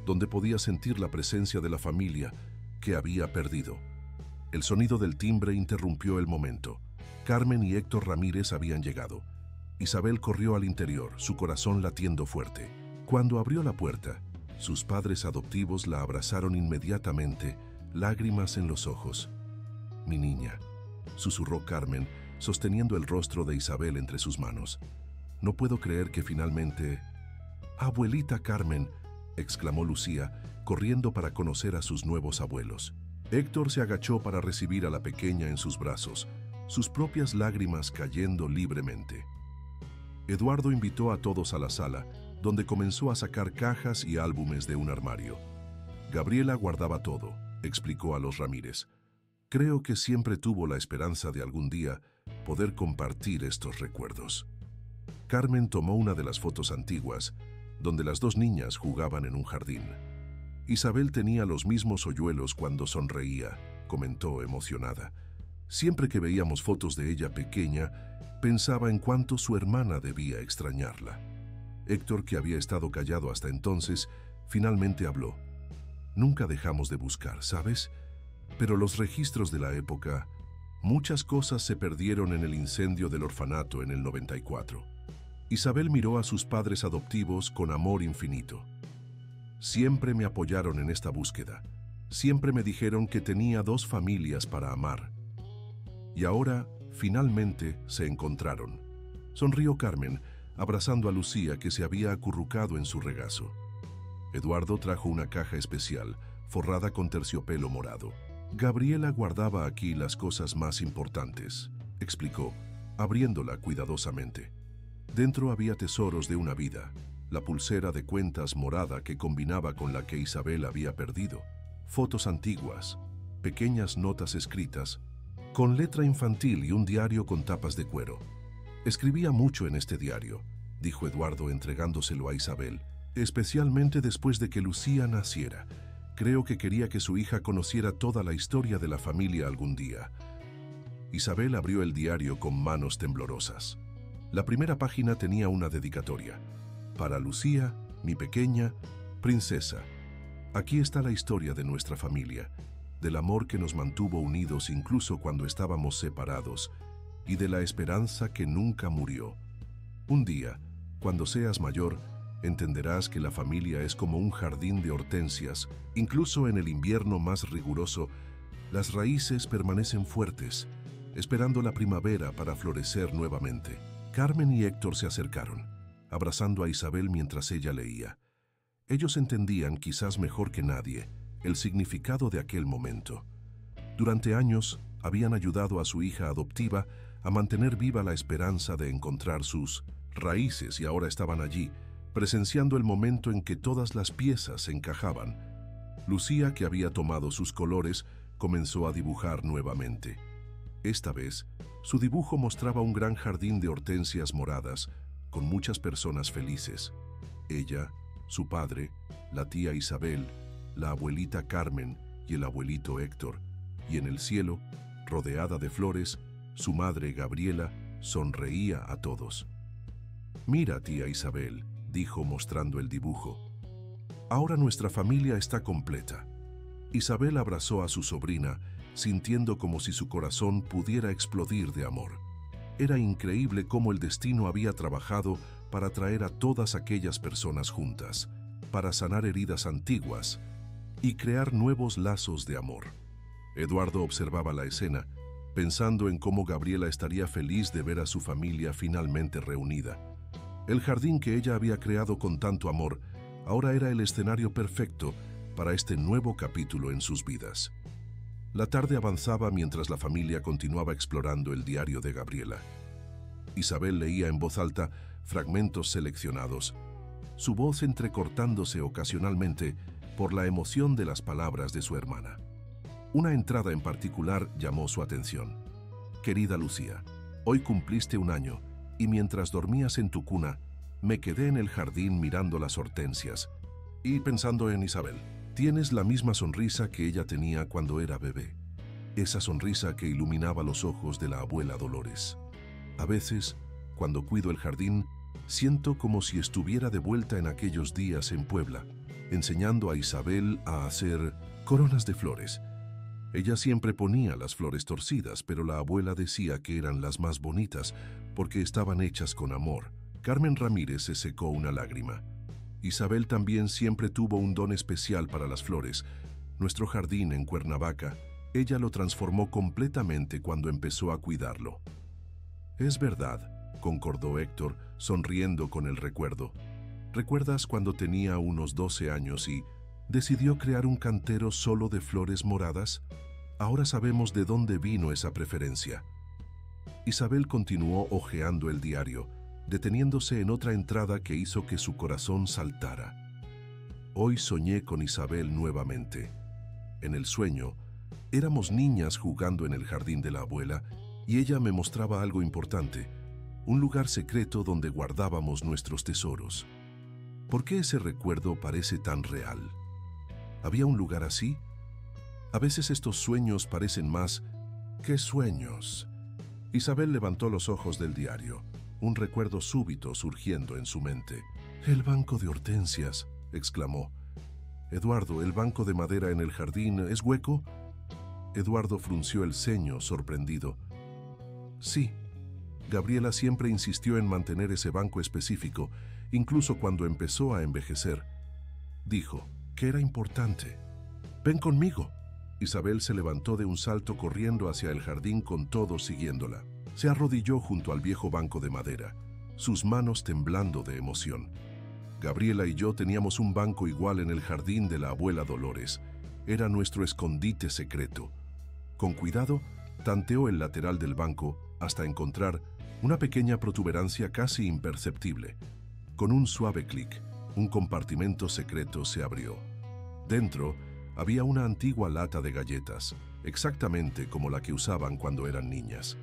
donde podía sentir la presencia de la familia que había perdido. El sonido del timbre interrumpió el momento. Carmen y Héctor Ramírez habían llegado. Isabel corrió al interior, su corazón latiendo fuerte. Cuando abrió la puerta, sus padres adoptivos la abrazaron inmediatamente, lágrimas en los ojos. «Mi niña», susurró Carmen, sosteniendo el rostro de Isabel entre sus manos. «No puedo creer que finalmente...» «Abuelita Carmen», exclamó Lucía, corriendo para conocer a sus nuevos abuelos. Héctor se agachó para recibir a la pequeña en sus brazos, sus propias lágrimas cayendo libremente. Eduardo invitó a todos a la sala, donde comenzó a sacar cajas y álbumes de un armario. Gabriela guardaba todo, explicó a los Ramírez. Creo que siempre tuvo la esperanza de algún día poder compartir estos recuerdos. Carmen tomó una de las fotos antiguas, donde las dos niñas jugaban en un jardín. Isabel tenía los mismos hoyuelos cuando sonreía, comentó emocionada. Siempre que veíamos fotos de ella pequeña, pensaba en cuánto su hermana debía extrañarla. Héctor, que había estado callado hasta entonces, finalmente habló. Nunca dejamos de buscar, ¿sabes? Pero los registros de la época, muchas cosas se perdieron en el incendio del orfanato en el 94. Isabel miró a sus padres adoptivos con amor infinito. Siempre me apoyaron en esta búsqueda. Siempre me dijeron que tenía dos familias para amar. Y ahora, finalmente, se encontraron. Sonrió Carmen, abrazando a Lucía, que se había acurrucado en su regazo. Eduardo trajo una caja especial, forrada con terciopelo morado. Gabriela guardaba aquí las cosas más importantes, explicó, abriéndola cuidadosamente. Dentro había tesoros de una vida, la pulsera de cuentas morada que combinaba con la que Isabel había perdido, fotos antiguas, pequeñas notas escritas, con letra infantil y un diario con tapas de cuero. Escribía mucho en este diario, dijo Eduardo entregándoselo a Isabel, especialmente después de que Lucía naciera. Creo que quería que su hija conociera toda la historia de la familia algún día. Isabel abrió el diario con manos temblorosas. La primera página tenía una dedicatoria. Para Lucía, mi pequeña princesa. Aquí está la historia de nuestra familia, del amor que nos mantuvo unidos incluso cuando estábamos separados, y de la esperanza que nunca murió. Un día, cuando seas mayor, entenderás que la familia es como un jardín de hortensias. Incluso en el invierno más riguroso, las raíces permanecen fuertes, esperando la primavera para florecer nuevamente. Carmen y Héctor se acercaron, abrazando a Isabel mientras ella leía. Ellos entendían, quizás mejor que nadie, el significado de aquel momento. Durante años, habían ayudado a su hija adoptiva a mantener viva la esperanza de encontrar sus raíces y ahora estaban allí, presenciando el momento en que todas las piezas encajaban. Lucía, que había tomado sus colores, comenzó a dibujar nuevamente. Esta vez, su dibujo mostraba un gran jardín de hortensias moradas, con muchas personas felices. Ella, su padre, la tía Isabel, la abuelita Carmen y el abuelito Héctor, y en el cielo, rodeada de flores, su madre Gabriela sonreía a todos. «Mira, tía Isabel», dijo mostrando el dibujo. «Ahora nuestra familia está completa». Isabel abrazó a su sobrina, sintiendo como si su corazón pudiera explodir de amor. Era increíble cómo el destino había trabajado para traer a todas aquellas personas juntas, para sanar heridas antiguas y crear nuevos lazos de amor. Eduardo observaba la escena, pensando en cómo Gabriela estaría feliz de ver a su familia finalmente reunida. El jardín que ella había creado con tanto amor ahora era el escenario perfecto para este nuevo capítulo en sus vidas. La tarde avanzaba mientras la familia continuaba explorando el diario de Gabriela. Isabel leía en voz alta fragmentos seleccionados, su voz entrecortándose ocasionalmente por la emoción de las palabras de su hermana. Una entrada en particular llamó su atención. Querida Lucía, hoy cumpliste 1 año y mientras dormías en tu cuna, me quedé en el jardín mirando las hortensias y pensando en Isabel. Tienes la misma sonrisa que ella tenía cuando era bebé. Esa sonrisa que iluminaba los ojos de la abuela Dolores. A veces, cuando cuido el jardín, siento como si estuviera de vuelta en aquellos días en Puebla, enseñando a Isabel a hacer coronas de flores. Ella siempre ponía las flores torcidas, pero la abuela decía que eran las más bonitas porque estaban hechas con amor. Carmen Ramírez se secó una lágrima. Isabel también siempre tuvo un don especial para las flores. Nuestro jardín en Cuernavaca, ella lo transformó completamente cuando empezó a cuidarlo. Es verdad, concordó Héctor, sonriendo con el recuerdo. ¿Recuerdas cuando tenía unos 12 años y decidió crear un cantero solo de flores moradas? Ahora sabemos de dónde vino esa preferencia. Isabel continuó hojeando el diario, deteniéndose en otra entrada que hizo que su corazón saltara. Hoy soñé con Isabel nuevamente. En el sueño, éramos niñas jugando en el jardín de la abuela y ella me mostraba algo importante, un lugar secreto donde guardábamos nuestros tesoros. ¿Por qué ese recuerdo parece tan real? ¿Había un lugar así? A veces estos sueños parecen más que sueños. Isabel levantó los ojos del diario, un recuerdo súbito surgiendo en su mente. «El banco de hortensias», exclamó. «Eduardo, ¿el banco de madera en el jardín es hueco?» Eduardo frunció el ceño, sorprendido. «Sí». Gabriela siempre insistió en mantener ese banco específico, incluso cuando empezó a envejecer. Dijo que era importante. «Ven conmigo». Isabel se levantó de un salto corriendo hacia el jardín con todos siguiéndola. Se arrodilló junto al viejo banco de madera, sus manos temblando de emoción. Gabriela y yo teníamos un banco igual en el jardín de la abuela Dolores. Era nuestro escondite secreto. Con cuidado, tanteó el lateral del banco hasta encontrar una pequeña protuberancia casi imperceptible. Con un suave clic, un compartimento secreto se abrió. Dentro había una antigua lata de galletas, exactamente como la que usaban cuando eran niñas.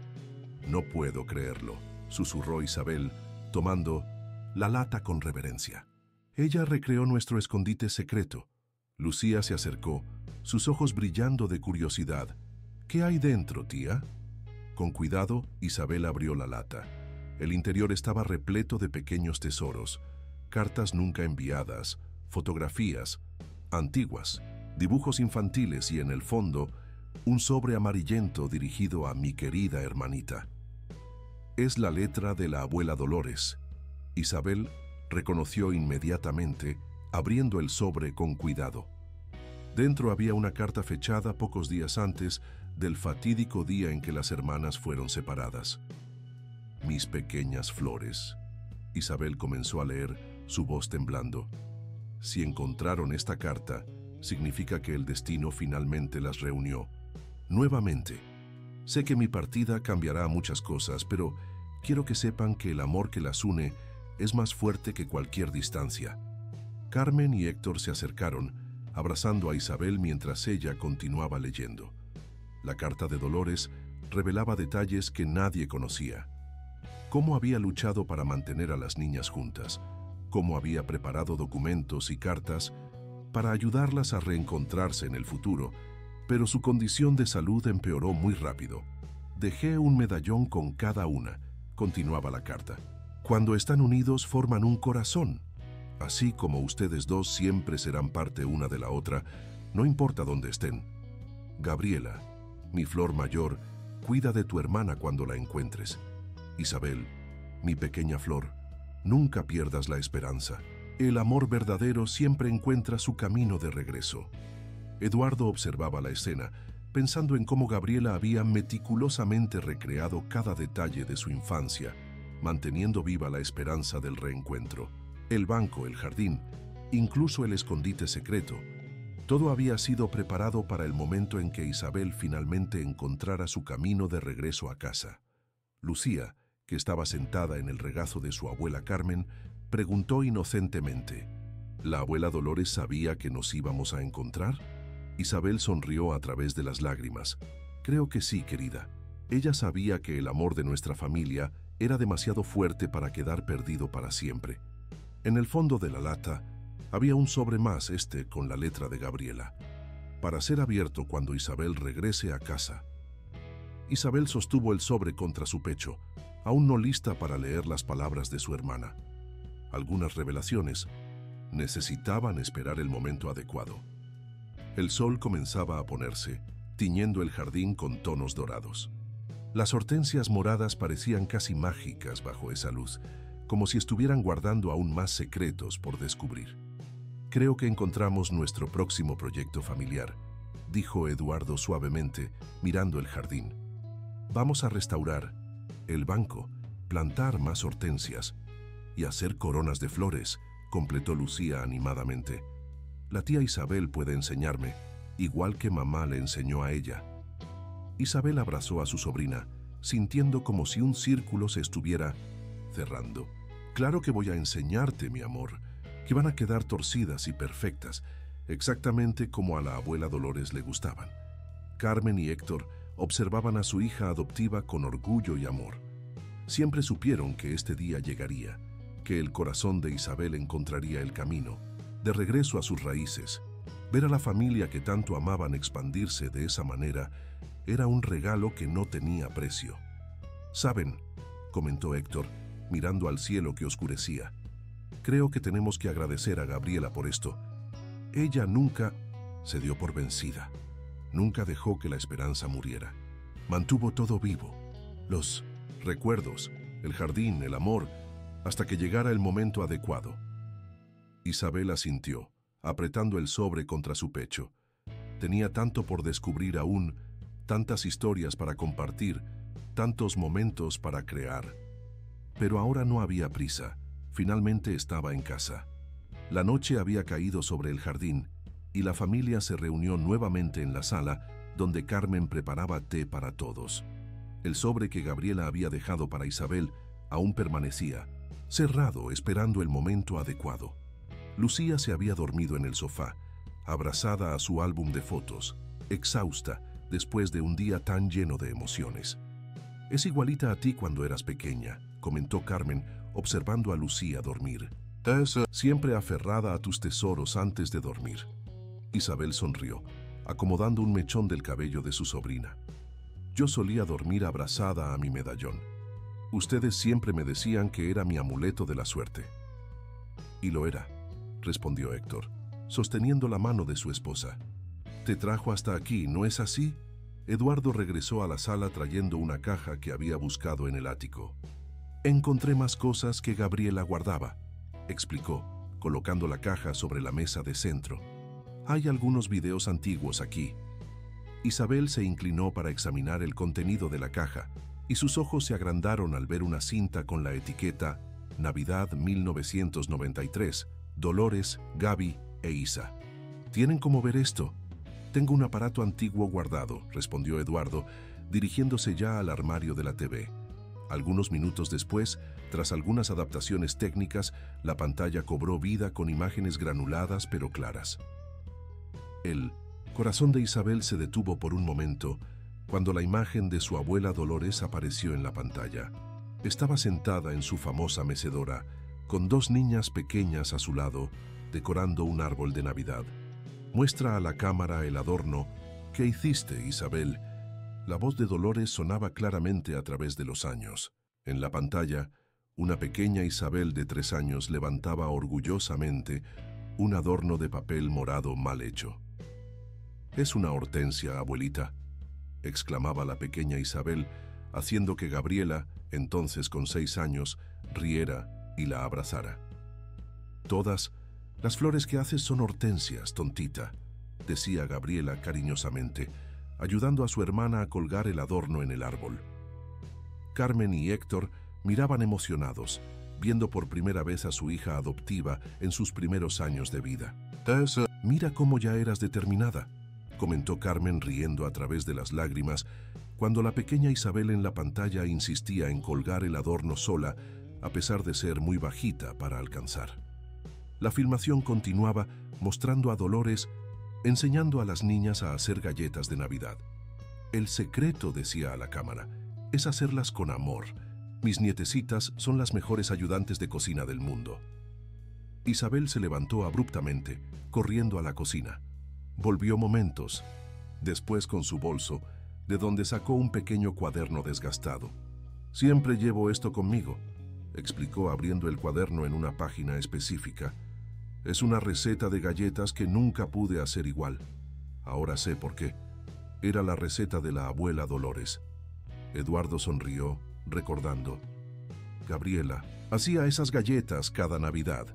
«No puedo creerlo», susurró Isabel, tomando la lata con reverencia. Ella recreó nuestro escondite secreto. Lucía se acercó, sus ojos brillando de curiosidad. «¿Qué hay dentro, tía?» Con cuidado, Isabel abrió la lata. El interior estaba repleto de pequeños tesoros, cartas nunca enviadas, fotografías antiguas, dibujos infantiles y en el fondo, un sobre amarillento dirigido a mi querida hermanita. Es la letra de la abuela Dolores. Isabel reconoció inmediatamente, abriendo el sobre con cuidado. Dentro había una carta fechada pocos días antes del fatídico día en que las hermanas fueron separadas. «Mis pequeñas flores». Isabel comenzó a leer, su voz temblando. «Si encontraron esta carta, significa que el destino finalmente las reunió. Nuevamente. Sé que mi partida cambiará muchas cosas, pero quiero que sepan que el amor que las une es más fuerte que cualquier distancia». Carmen y Héctor se acercaron, abrazando a Isabel mientras ella continuaba leyendo. La carta de Dolores revelaba detalles que nadie conocía. Cómo había luchado para mantener a las niñas juntas, cómo había preparado documentos y cartas para ayudarlas a reencontrarse en el futuro, pero su condición de salud empeoró muy rápido. «Dejé un medallón con cada una», continuaba la carta. «Cuando están unidos forman un corazón. Así como ustedes dos siempre serán parte una de la otra, no importa dónde estén. Gabriela, mi flor mayor, cuida de tu hermana cuando la encuentres. Isabel, mi pequeña flor, nunca pierdas la esperanza. El amor verdadero siempre encuentra su camino de regreso». Eduardo observaba la escena, pensando en cómo Gabriela había meticulosamente recreado cada detalle de su infancia, manteniendo viva la esperanza del reencuentro. El banco, el jardín, incluso el escondite secreto. Todo había sido preparado para el momento en que Isabel finalmente encontrara su camino de regreso a casa. Lucía, que estaba sentada en el regazo de su abuela Carmen, preguntó inocentemente: ¿La abuela Dolores sabía que nos íbamos a encontrar? Isabel sonrió a través de las lágrimas. Creo que sí, querida. Ella sabía que el amor de nuestra familia era demasiado fuerte para quedar perdido para siempre. En el fondo de la lata había un sobre más, con la letra de Gabriela, para ser abierto cuando Isabel regrese a casa. Isabel sostuvo el sobre contra su pecho, aún no lista para leer las palabras de su hermana. Algunas revelaciones necesitaban esperar el momento adecuado. El sol comenzaba a ponerse, tiñendo el jardín con tonos dorados. Las hortensias moradas parecían casi mágicas bajo esa luz, como si estuvieran guardando aún más secretos por descubrir. Creo que encontramos nuestro próximo proyecto familiar, dijo Eduardo suavemente, mirando el jardín. Vamos a restaurar el banco, plantar más hortensias y hacer coronas de flores, completó Lucía animadamente. La tía Isabel puede enseñarme, igual que mamá le enseñó a ella. Isabel abrazó a su sobrina, sintiendo como si un círculo se estuviera cerrando. Claro que voy a enseñarte, mi amor, que van a quedar torcidas y perfectas, exactamente como a la abuela Dolores le gustaban. Carmen y Héctor observaban a su hija adoptiva con orgullo y amor. Siempre supieron que este día llegaría, que el corazón de Isabel encontraría el camino, de regreso a sus raíces. Ver a la familia que tanto amaban expandirse de esa manera era un regalo que no tenía precio. «¿Saben?», comentó Héctor, mirando al cielo que oscurecía. «Creo que tenemos que agradecer a Gabriela por esto. Ella nunca se dio por vencida. Nunca dejó que la esperanza muriera. Mantuvo todo vivo. Los recuerdos, el jardín, el amor, hasta que llegara el momento adecuado». Isabel asintió, apretando el sobre contra su pecho. Tenía tanto por descubrir aún, tantas historias para compartir, tantos momentos para crear. Pero ahora no había prisa. Finalmente estaba en casa. La noche había caído sobre el jardín y la familia se reunió nuevamente en la sala, donde Carmen preparaba té para todos. El sobre que Gabriela había dejado para Isabel aún permanecía, cerrado, esperando el momento adecuado. Lucía se había dormido en el sofá, abrazada a su álbum de fotos, exhausta después de un día tan lleno de emociones. «Es igualita a ti cuando eras pequeña», comentó Carmen, observando a Lucía dormir. «Siempre aferrada a tus tesoros antes de dormir». Isabel sonrió, acomodando un mechón del cabello de su sobrina. «Yo solía dormir abrazada a mi medallón. Ustedes siempre me decían que era mi amuleto de la suerte». «Y lo era», respondió Héctor, sosteniendo la mano de su esposa. «Te trajo hasta aquí, ¿no es así?». Eduardo regresó a la sala trayendo una caja que había buscado en el ático. «Encontré más cosas que Gabriela guardaba», explicó, colocando la caja sobre la mesa de centro. «Hay algunos videos antiguos aquí». Isabel se inclinó para examinar el contenido de la caja y sus ojos se agrandaron al ver una cinta con la etiqueta Navidad 1993, Dolores, Gaby e Isa. «¿Tienen cómo ver esto?». «Tengo un aparato antiguo guardado», respondió Eduardo, dirigiéndose ya al armario de la TV. Algunos minutos después, tras algunas adaptaciones técnicas, la pantalla cobró vida con imágenes granuladas pero claras. El corazón de Isabel se detuvo por un momento cuando la imagen de su abuela Dolores apareció en la pantalla. Estaba sentada en su famosa mecedora, con dos niñas pequeñas a su lado, decorando un árbol de Navidad. «Muestra a la cámara el adorno. ¿Qué hiciste, Isabel?». La voz de Dolores sonaba claramente a través de los años. En la pantalla, una pequeña Isabel de 3 años levantaba orgullosamente un adorno de papel morado mal hecho. «Es una hortensia, abuelita», exclamaba la pequeña Isabel, haciendo que Gabriela, entonces con 6 años, riera y la abrazara. «Todas las flores que haces son hortensias, tontita», decía Gabriela cariñosamente, ayudando a su hermana a colgar el adorno en el árbol. Carmen y Héctor miraban emocionados, viendo por primera vez a su hija adoptiva en sus primeros años de vida. «Mira cómo ya eras determinada», comentó Carmen riendo a través de las lágrimas, cuando la pequeña Isabel en la pantalla insistía en colgar el adorno sola, a pesar de ser muy bajita para alcanzar. La filmación continuaba mostrando a Dolores enseñando a las niñas a hacer galletas de Navidad. El secreto, decía a la cámara, es hacerlas con amor. Mis nietecitas son las mejores ayudantes de cocina del mundo. Isabel se levantó abruptamente, corriendo a la cocina. Volvió momentos, después con su bolso, de donde sacó un pequeño cuaderno desgastado. Siempre llevo esto conmigo, explicó abriendo el cuaderno en una página específica. Es una receta de galletas que nunca pude hacer igual. Ahora sé por qué. Era la receta de la abuela Dolores. Eduardo sonrió, recordando. Gabriela hacía esas galletas cada Navidad.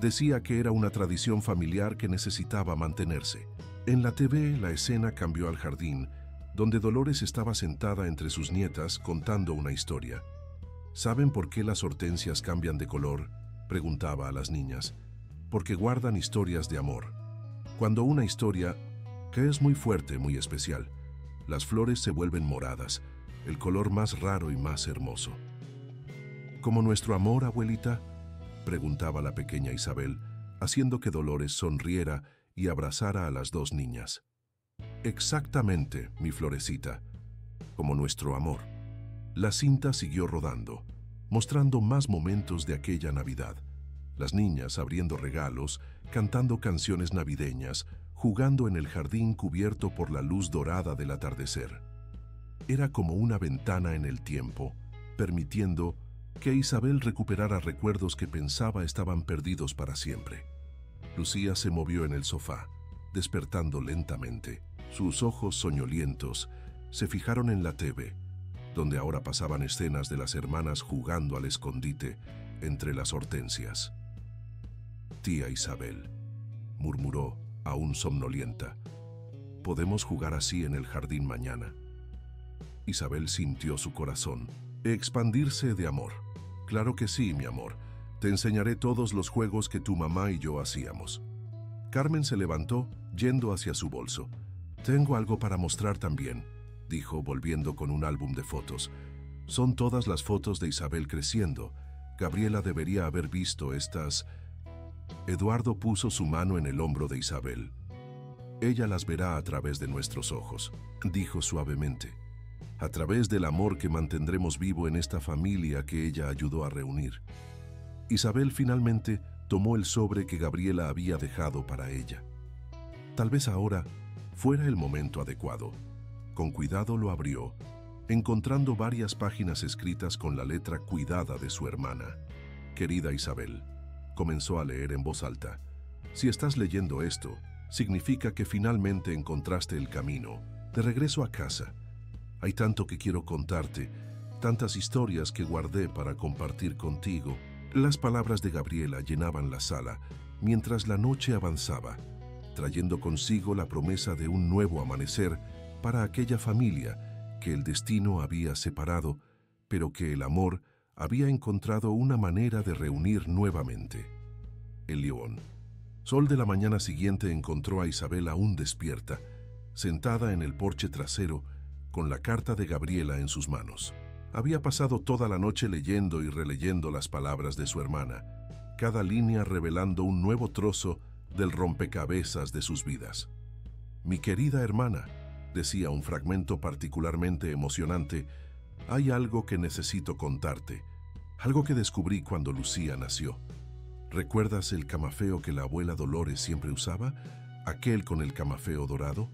Decía que era una tradición familiar que necesitaba mantenerse. En la TV, la escena cambió al jardín, donde Dolores estaba sentada entre sus nietas contando una historia. ¿Saben por qué las hortensias cambian de color?, preguntaba a las niñas. Porque guardan historias de amor. Cuando una historia, que es muy fuerte, muy especial, las flores se vuelven moradas, el color más raro y más hermoso. ¿Como nuestro amor, abuelita?, preguntaba la pequeña Isabel, haciendo que Dolores sonriera y abrazara a las dos niñas. Exactamente, mi florecita, como nuestro amor. La cinta siguió rodando, mostrando más momentos de aquella Navidad. Las niñas abriendo regalos, cantando canciones navideñas, jugando en el jardín cubierto por la luz dorada del atardecer. Era como una ventana en el tiempo, permitiendo que Isabel recuperara recuerdos que pensaba estaban perdidos para siempre. Lucía se movió en el sofá, despertando lentamente. Sus ojos soñolientos se fijaron en la TV, donde ahora pasaban escenas de las hermanas jugando al escondite entre las hortensias. Tía Isabel, murmuró, aún somnolienta, ¿podemos jugar así en el jardín mañana? Isabel sintió su corazón expandirse de amor. Claro que sí, mi amor. Te enseñaré todos los juegos que tu mamá y yo hacíamos. Carmen se levantó, yendo hacia su bolso. Tengo algo para mostrar también, dijo, volviendo con un álbum de fotos. Son todas las fotos de Isabel creciendo. Gabriela debería haber visto estas. Eduardo puso su mano en el hombro de Isabel. Ella las verá a través de nuestros ojos, dijo suavemente. A través del amor que mantendremos vivo en esta familia que ella ayudó a reunir. Isabel finalmente tomó el sobre que Gabriela había dejado para ella. Tal vez ahora fuera el momento adecuado. Con cuidado lo abrió, encontrando varias páginas escritas con la letra cuidada de su hermana. Querida Isabel, comenzó a leer en voz alta. Si estás leyendo esto, significa que finalmente encontraste el camino, de regreso a casa. Hay tanto que quiero contarte, tantas historias que guardé para compartir contigo. Las palabras de Gabriela llenaban la sala, mientras la noche avanzaba, trayendo consigo la promesa de un nuevo amanecer para aquella familia que el destino había separado, pero que el amor había encontrado una manera de reunir nuevamente. El León. Sol de la mañana siguiente encontró a Isabel aún despierta, sentada en el porche trasero, con la carta de Gabriela en sus manos. Había pasado toda la noche leyendo y releyendo las palabras de su hermana, cada línea revelando un nuevo trozo del rompecabezas de sus vidas. Mi querida hermana, decía un fragmento particularmente emocionante, hay algo que necesito contarte, algo que descubrí cuando Lucía nació. ¿Recuerdas el camafeo que la abuela Dolores siempre usaba? ¿Aquel con el camafeo dorado?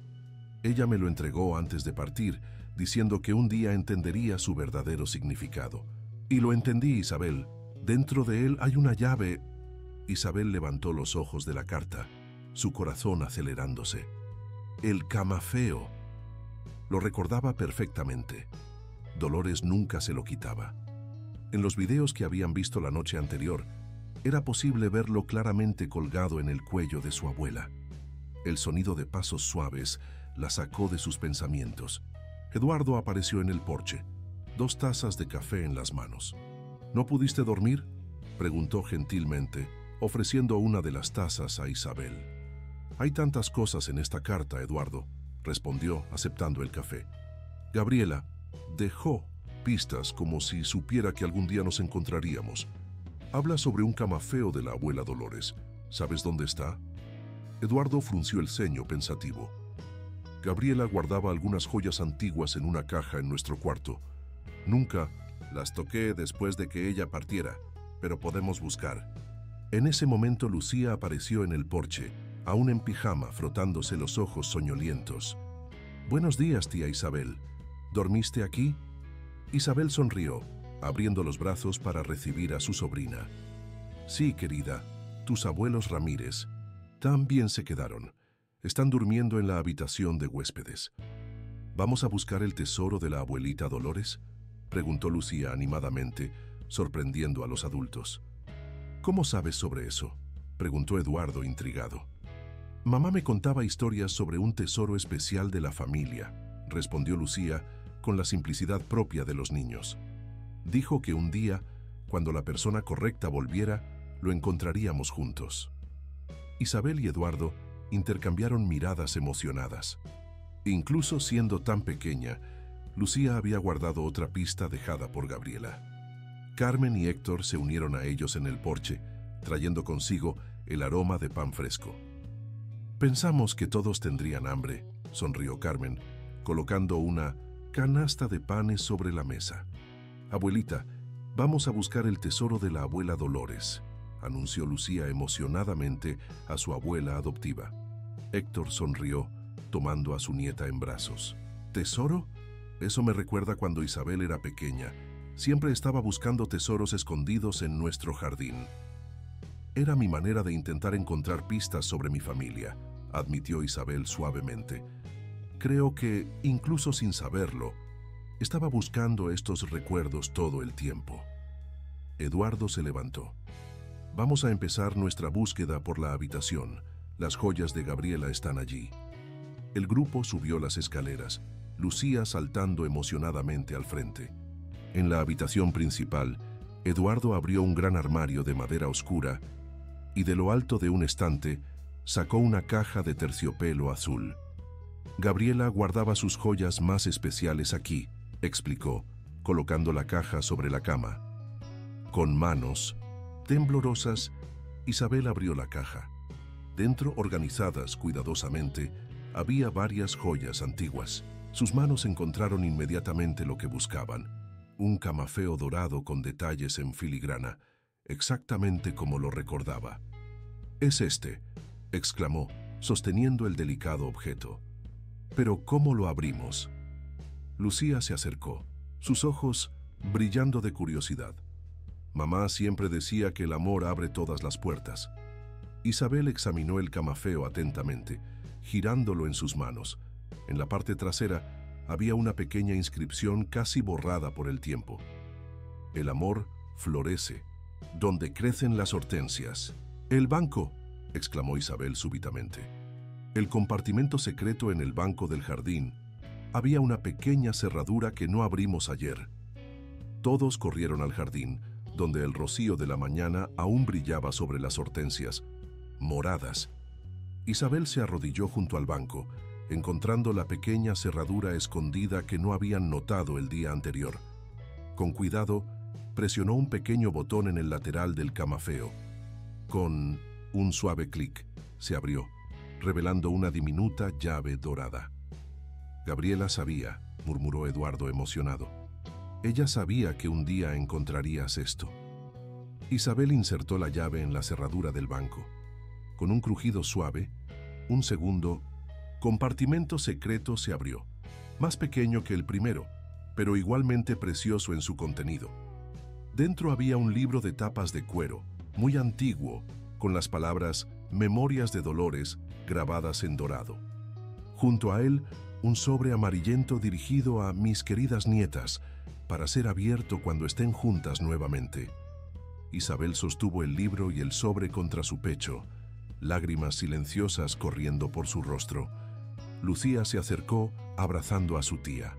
Ella me lo entregó antes de partir, diciendo que un día entendería su verdadero significado. Y lo entendí, Isabel. Dentro de él hay una llave. Isabel levantó los ojos de la carta, su corazón acelerándose. El camafeo. Lo recordaba perfectamente. Dolores nunca se lo quitaba. En los videos que habían visto la noche anterior, era posible verlo claramente colgado en el cuello de su abuela. El sonido de pasos suaves la sacó de sus pensamientos. Eduardo apareció en el porche, 2 tazas de café en las manos. ¿No pudiste dormir?, preguntó gentilmente, ofreciendo una de las tazas a Isabel. Hay tantas cosas en esta carta, Eduardo, respondió, aceptando el café. Gabriela dejó pistas como si supiera que algún día nos encontraríamos. Habla sobre un camafeo de la abuela Dolores. ¿Sabes dónde está? Eduardo frunció el ceño pensativo. Gabriela guardaba algunas joyas antiguas en una caja en nuestro cuarto. Nunca las toqué después de que ella partiera, pero podemos buscar. En ese momento Lucía apareció en el porche, aún en pijama, frotándose los ojos soñolientos. «Buenos días, tía Isabel. ¿Dormiste aquí?» Isabel sonrió, abriendo los brazos para recibir a su sobrina. «Sí, querida, tus abuelos Ramírez también se quedaron. Están durmiendo en la habitación de huéspedes». «¿Vamos a buscar el tesoro de la abuelita Dolores?», preguntó Lucía animadamente, sorprendiendo a los adultos. «¿Cómo sabes sobre eso?», preguntó Eduardo intrigado. «Mamá me contaba historias sobre un tesoro especial de la familia», respondió Lucía con la simplicidad propia de los niños. «Dijo que un día, cuando la persona correcta volviera, lo encontraríamos juntos». Isabel y Eduardo intercambiaron miradas emocionadas. Incluso siendo tan pequeña, Lucía había guardado otra pista dejada por Gabriela. Carmen y Héctor se unieron a ellos en el porche, trayendo consigo el aroma de pan fresco. «Pensamos que todos tendrían hambre», sonrió Carmen, colocando una canasta de panes sobre la mesa. «Abuelita, vamos a buscar el tesoro de la abuela Dolores», anunció Lucía emocionadamente a su abuela adoptiva. Héctor sonrió, tomando a su nieta en brazos. «¿Tesoro? Eso me recuerda cuando Isabel era pequeña. Siempre estaba buscando tesoros escondidos en nuestro jardín. Era mi manera de intentar encontrar pistas sobre mi familia», admitió Isabel suavemente. «Creo que, incluso sin saberlo, estaba buscando estos recuerdos todo el tiempo». Eduardo se levantó. «Vamos a empezar nuestra búsqueda por la habitación. Las joyas de Gabriela están allí». El grupo subió las escaleras, Lucía saltando emocionadamente al frente. En la habitación principal, Eduardo abrió un gran armario de madera oscura y de lo alto de un estante sacó una caja de terciopelo azul. «Gabriela guardaba sus joyas más especiales aquí», explicó, colocando la caja sobre la cama. Con manos temblorosas, Isabel abrió la caja. Dentro, organizadas cuidadosamente, había varias joyas antiguas. Sus manos encontraron inmediatamente lo que buscaban: un camafeo dorado con detalles en filigrana, exactamente como lo recordaba. «Es este», exclamó, sosteniendo el delicado objeto. «¿Pero cómo lo abrimos?». Lucía se acercó, sus ojos brillando de curiosidad. «Mamá siempre decía que el amor abre todas las puertas». Isabel examinó el camafeo atentamente, girándolo en sus manos. En la parte trasera había una pequeña inscripción casi borrada por el tiempo: «El amor florece donde crecen las hortensias». «¡El banco!», exclamó Isabel súbitamente. El compartimento secreto en el banco del jardín. Había una pequeña cerradura que no abrimos ayer. Todos corrieron al jardín, donde el rocío de la mañana aún brillaba sobre las hortensias, moradas. Isabel se arrodilló junto al banco, encontrando la pequeña cerradura escondida que no habían notado el día anterior. Con cuidado, presionó un pequeño botón en el lateral del camafeo. Con un suave clic, se abrió, revelando una diminuta llave dorada. «Gabriela sabía», murmuró Eduardo emocionado. «Ella sabía que un día encontrarías esto». Isabel insertó la llave en la cerradura del banco. Con un crujido suave, un segundo, compartimento secreto se abrió, más pequeño que el primero, pero igualmente precioso en su contenido. Dentro había un libro de tapas de cuero, muy antiguo, con las palabras «Memorias de Dolores» grabadas en dorado. Junto a él, un sobre amarillento dirigido a «Mis queridas nietas», para ser abierto cuando estén juntas nuevamente. Isabel sostuvo el libro y el sobre contra su pecho, lágrimas silenciosas corriendo por su rostro. Lucía se acercó, abrazando a su tía.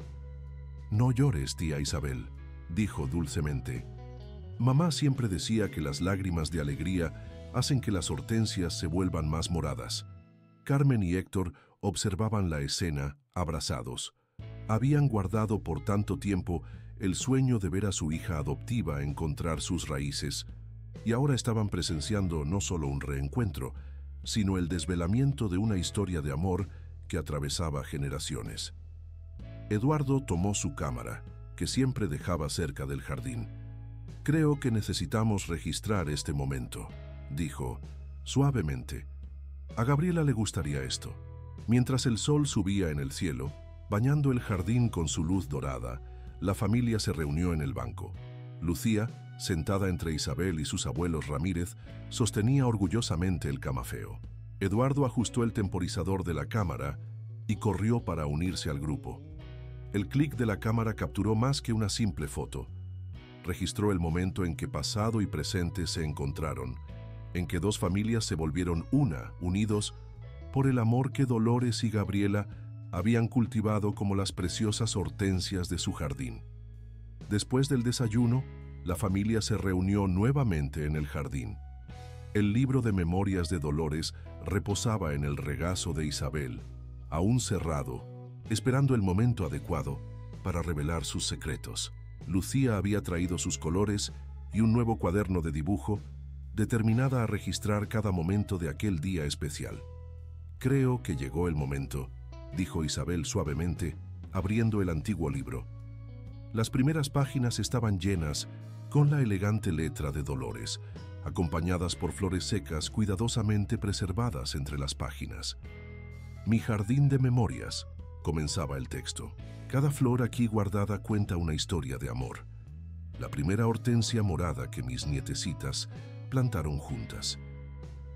«No llores, tía Isabel», dijo dulcemente. «Mamá siempre decía que las lágrimas de alegría hacen que las hortensias se vuelvan más moradas». Carmen y Héctor observaban la escena, abrazados. Habían guardado por tanto tiempo el sueño de ver a su hija adoptiva encontrar sus raíces. y ahora estaban presenciando no solo un reencuentro, sino el desvelamiento de una historia de amor que atravesaba generaciones. Eduardo tomó su cámara, que siempre dejaba cerca del jardín. «Creo que necesitamos registrar este momento», dijo, suavemente. A Gabriela le gustaría esto. Mientras el sol subía en el cielo, bañando el jardín con su luz dorada, la familia se reunió en el banco. Lucía, sentada entre Isabel y sus abuelos Ramírez, sostenía orgullosamente el camafeo. Eduardo ajustó el temporizador de la cámara y corrió para unirse al grupo. El clic de la cámara capturó más que una simple foto. Registró el momento en que pasado y presente se encontraron, en que dos familias se volvieron una, unidos por el amor que Dolores y Gabriela habían cultivado como las preciosas hortensias de su jardín. Después del desayuno, la familia se reunió nuevamente en el jardín. El libro de memorias de Dolores reposaba en el regazo de Isabel, aún cerrado, esperando el momento adecuado para revelar sus secretos. Lucía había traído sus colores y un nuevo cuaderno de dibujo, determinada a registrar cada momento de aquel día especial. «Creo que llegó el momento», dijo Isabel suavemente, abriendo el antiguo libro. Las primeras páginas estaban llenas con la elegante letra de Dolores, acompañadas por flores secas cuidadosamente preservadas entre las páginas. «Mi jardín de memorias», comenzaba el texto. «Cada flor aquí guardada cuenta una historia de amor. La primera hortensia morada que mis nietecitas plantaron juntas.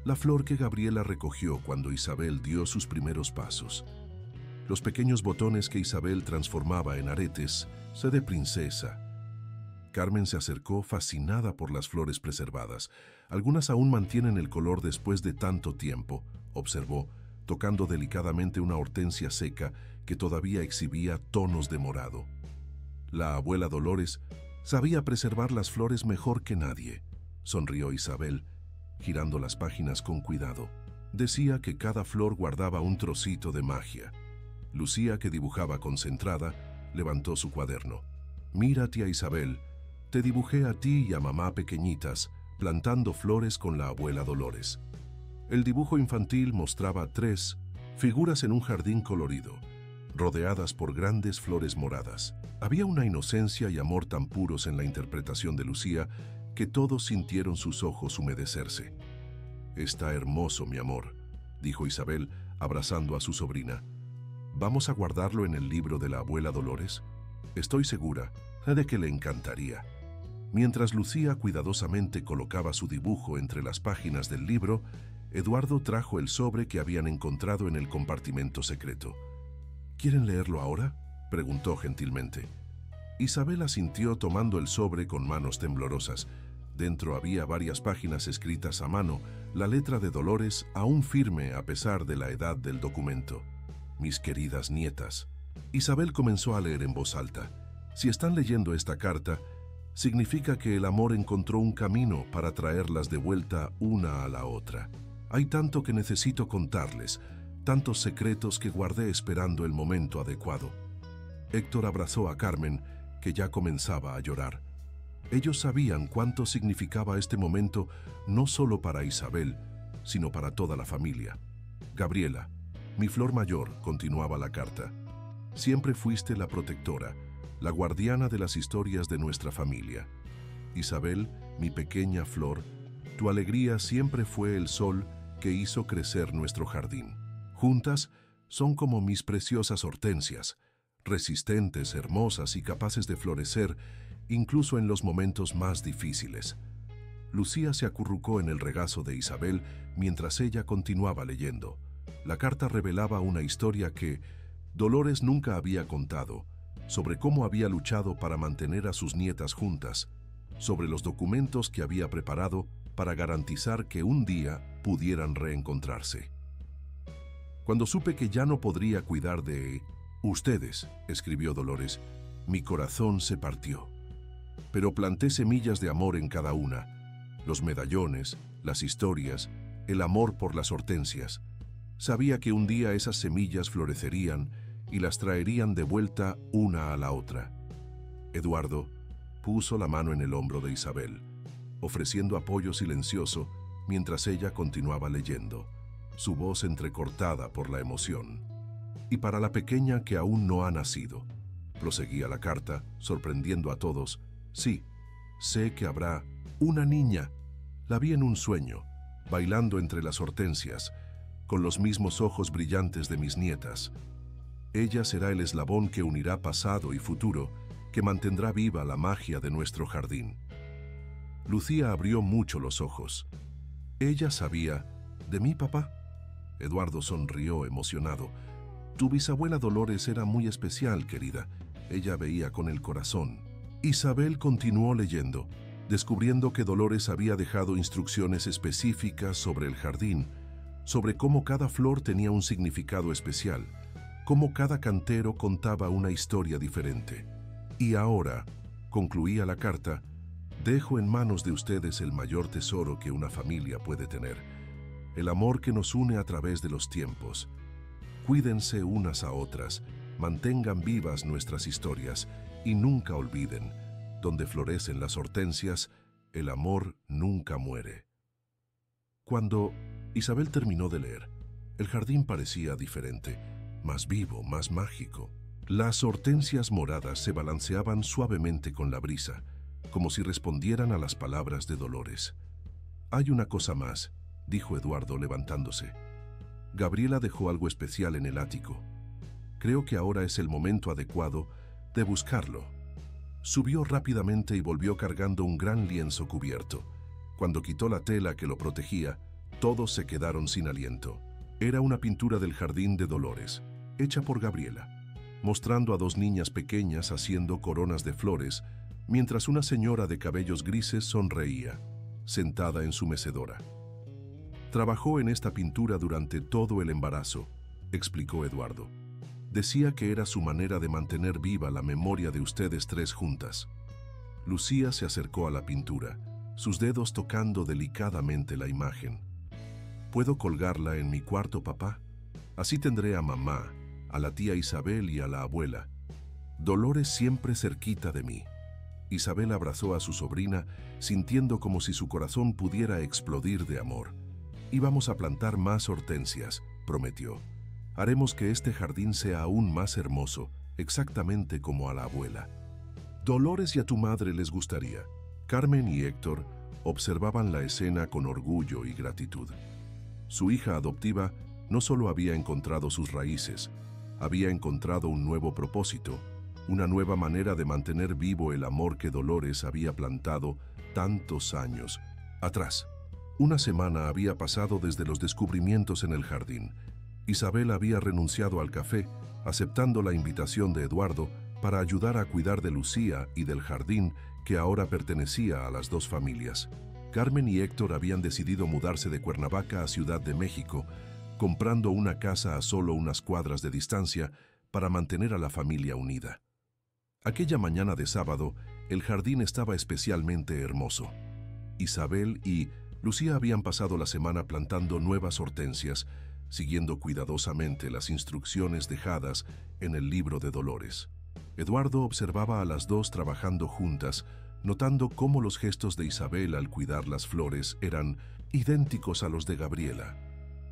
La flor que Gabriela recogió cuando Isabel dio sus primeros pasos. Los pequeños botones que Isabel transformaba en aretes, de princesa». Carmen se acercó fascinada por las flores preservadas. «Algunas aún mantienen el color después de tanto tiempo», observó, tocando delicadamente una hortensia seca que todavía exhibía tonos de morado. La abuela Dolores sabía preservar las flores mejor que nadie, sonrió Isabel, girando las páginas con cuidado. Decía que cada flor guardaba un trocito de magia. Lucía, que dibujaba concentrada, levantó su cuaderno. «Mira, tía Isabel, te dibujé a ti y a mamá pequeñitas, plantando flores con la abuela Dolores». El dibujo infantil mostraba 3 figuras en un jardín colorido, rodeadas por grandes flores moradas. Había una inocencia y amor tan puros en la interpretación de Lucía que todos sintieron sus ojos humedecerse. «Está hermoso, mi amor», dijo Isabel, abrazando a su sobrina. «¿Vamos a guardarlo en el libro de la abuela Dolores? Estoy segura de que le encantaría». Mientras Lucía cuidadosamente colocaba su dibujo entre las páginas del libro, Eduardo trajo el sobre que habían encontrado en el compartimento secreto. «¿Quieren leerlo ahora?», preguntó gentilmente. Isabel asintió tomando el sobre con manos temblorosas. Dentro había varias páginas escritas a mano, la letra de Dolores aún firme a pesar de la edad del documento. «Mis queridas nietas». Isabel comenzó a leer en voz alta. «Si están leyendo esta carta, significa que el amor encontró un camino para traerlas de vuelta una a la otra. Hay tanto que necesito contarles, tantos secretos que guardé esperando el momento adecuado». Héctor abrazó a Carmen, que ya comenzaba a llorar. Ellos sabían cuánto significaba este momento no solo para Isabel, sino para toda la familia. «Gabriela, mi flor mayor», continuaba la carta, «siempre fuiste la protectora, la guardiana de las historias de nuestra familia. Isabel, mi pequeña flor, tu alegría siempre fue el sol que hizo crecer nuestro jardín. Juntas son como mis preciosas hortensias, resistentes, hermosas y capaces de florecer incluso en los momentos más difíciles». Lucía se acurrucó en el regazo de Isabel mientras ella continuaba leyendo. La carta revelaba una historia que Dolores nunca había contado, sobre cómo había luchado para mantener a sus nietas juntas, sobre los documentos que había preparado para garantizar que un día pudieran reencontrarse. «Cuando supe que ya no podría cuidar de ustedes», escribió Dolores, «mi corazón se partió. Pero planté semillas de amor en cada una, los medallones, las historias, el amor por las hortensias. Sabía que un día esas semillas florecerían y las traerían de vuelta una a la otra». Eduardo puso la mano en el hombro de Isabel. ofreciendo apoyo silencioso mientras ella continuaba leyendo, su voz entrecortada por la emoción. Y para la pequeña que aún no ha nacido, proseguía la carta, sorprendiendo a todos, sí, sé que habrá una niña. La vi en un sueño, bailando entre las hortensias, con los mismos ojos brillantes de mis nietas. Ella será el eslabón que unirá pasado y futuro, que mantendrá viva la magia de nuestro jardín. Lucía abrió mucho los ojos. ¿Ella sabía de mi papá? Eduardo sonrió emocionado. Tu bisabuela Dolores era muy especial, querida. Ella veía con el corazón. Isabel continuó leyendo, descubriendo que Dolores había dejado instrucciones específicas sobre el jardín, sobre cómo cada flor tenía un significado especial, cómo cada cantero contaba una historia diferente. Y ahora, concluía la carta, dejo en manos de ustedes el mayor tesoro que una familia puede tener, el amor que nos une a través de los tiempos. Cuídense unas a otras, mantengan vivas nuestras historias y nunca olviden, donde florecen las hortensias, el amor nunca muere. Cuando Isabel terminó de leer, el jardín parecía diferente, más vivo, más mágico. Las hortensias moradas se balanceaban suavemente con la brisa, como si respondieran a las palabras de Dolores. Hay una cosa más, dijo Eduardo levantándose. Gabriela dejó algo especial en el ático. Creo que ahora es el momento adecuado de buscarlo. Subió rápidamente y volvió cargando un gran lienzo cubierto. Cuando quitó la tela que lo protegía, todos se quedaron sin aliento. Era una pintura del jardín de Dolores, hecha por Gabriela, mostrando a dos niñas pequeñas haciendo coronas de flores, mientras una señora de cabellos grises sonreía, sentada en su mecedora. Trabajó en esta pintura durante todo el embarazo, explicó Eduardo. Decía que era su manera de mantener viva la memoria de ustedes tres juntas. Lucía se acercó a la pintura, sus dedos tocando delicadamente la imagen. ¿Puedo colgarla en mi cuarto, papá? Así tendré a mamá, a la tía Isabel y a la abuela. Dolores siempre cerquita de mí. Isabel abrazó a su sobrina, sintiendo como si su corazón pudiera explodir de amor. Íbamos a plantar más hortensias, prometió. Haremos que este jardín sea aún más hermoso, exactamente como a la abuela. Dolores y a tu madre les gustaría. Carmen y Héctor observaban la escena con orgullo y gratitud. Su hija adoptiva no solo había encontrado sus raíces, había encontrado un nuevo propósito, una nueva manera de mantener vivo el amor que Dolores había plantado tantos años atrás. Una semana había pasado desde los descubrimientos en el jardín. Isabel había renunciado al café, aceptando la invitación de Eduardo para ayudar a cuidar de Lucía y del jardín que ahora pertenecía a las dos familias. Carmen y Héctor habían decidido mudarse de Cuernavaca a Ciudad de México, comprando una casa a solo unas cuadras de distancia para mantener a la familia unida. Aquella mañana de sábado, el jardín estaba especialmente hermoso. Isabel y Lucía habían pasado la semana plantando nuevas hortensias, siguiendo cuidadosamente las instrucciones dejadas en el libro de Dolores. Eduardo observaba a las dos trabajando juntas, notando cómo los gestos de Isabel al cuidar las flores eran idénticos a los de Gabriela.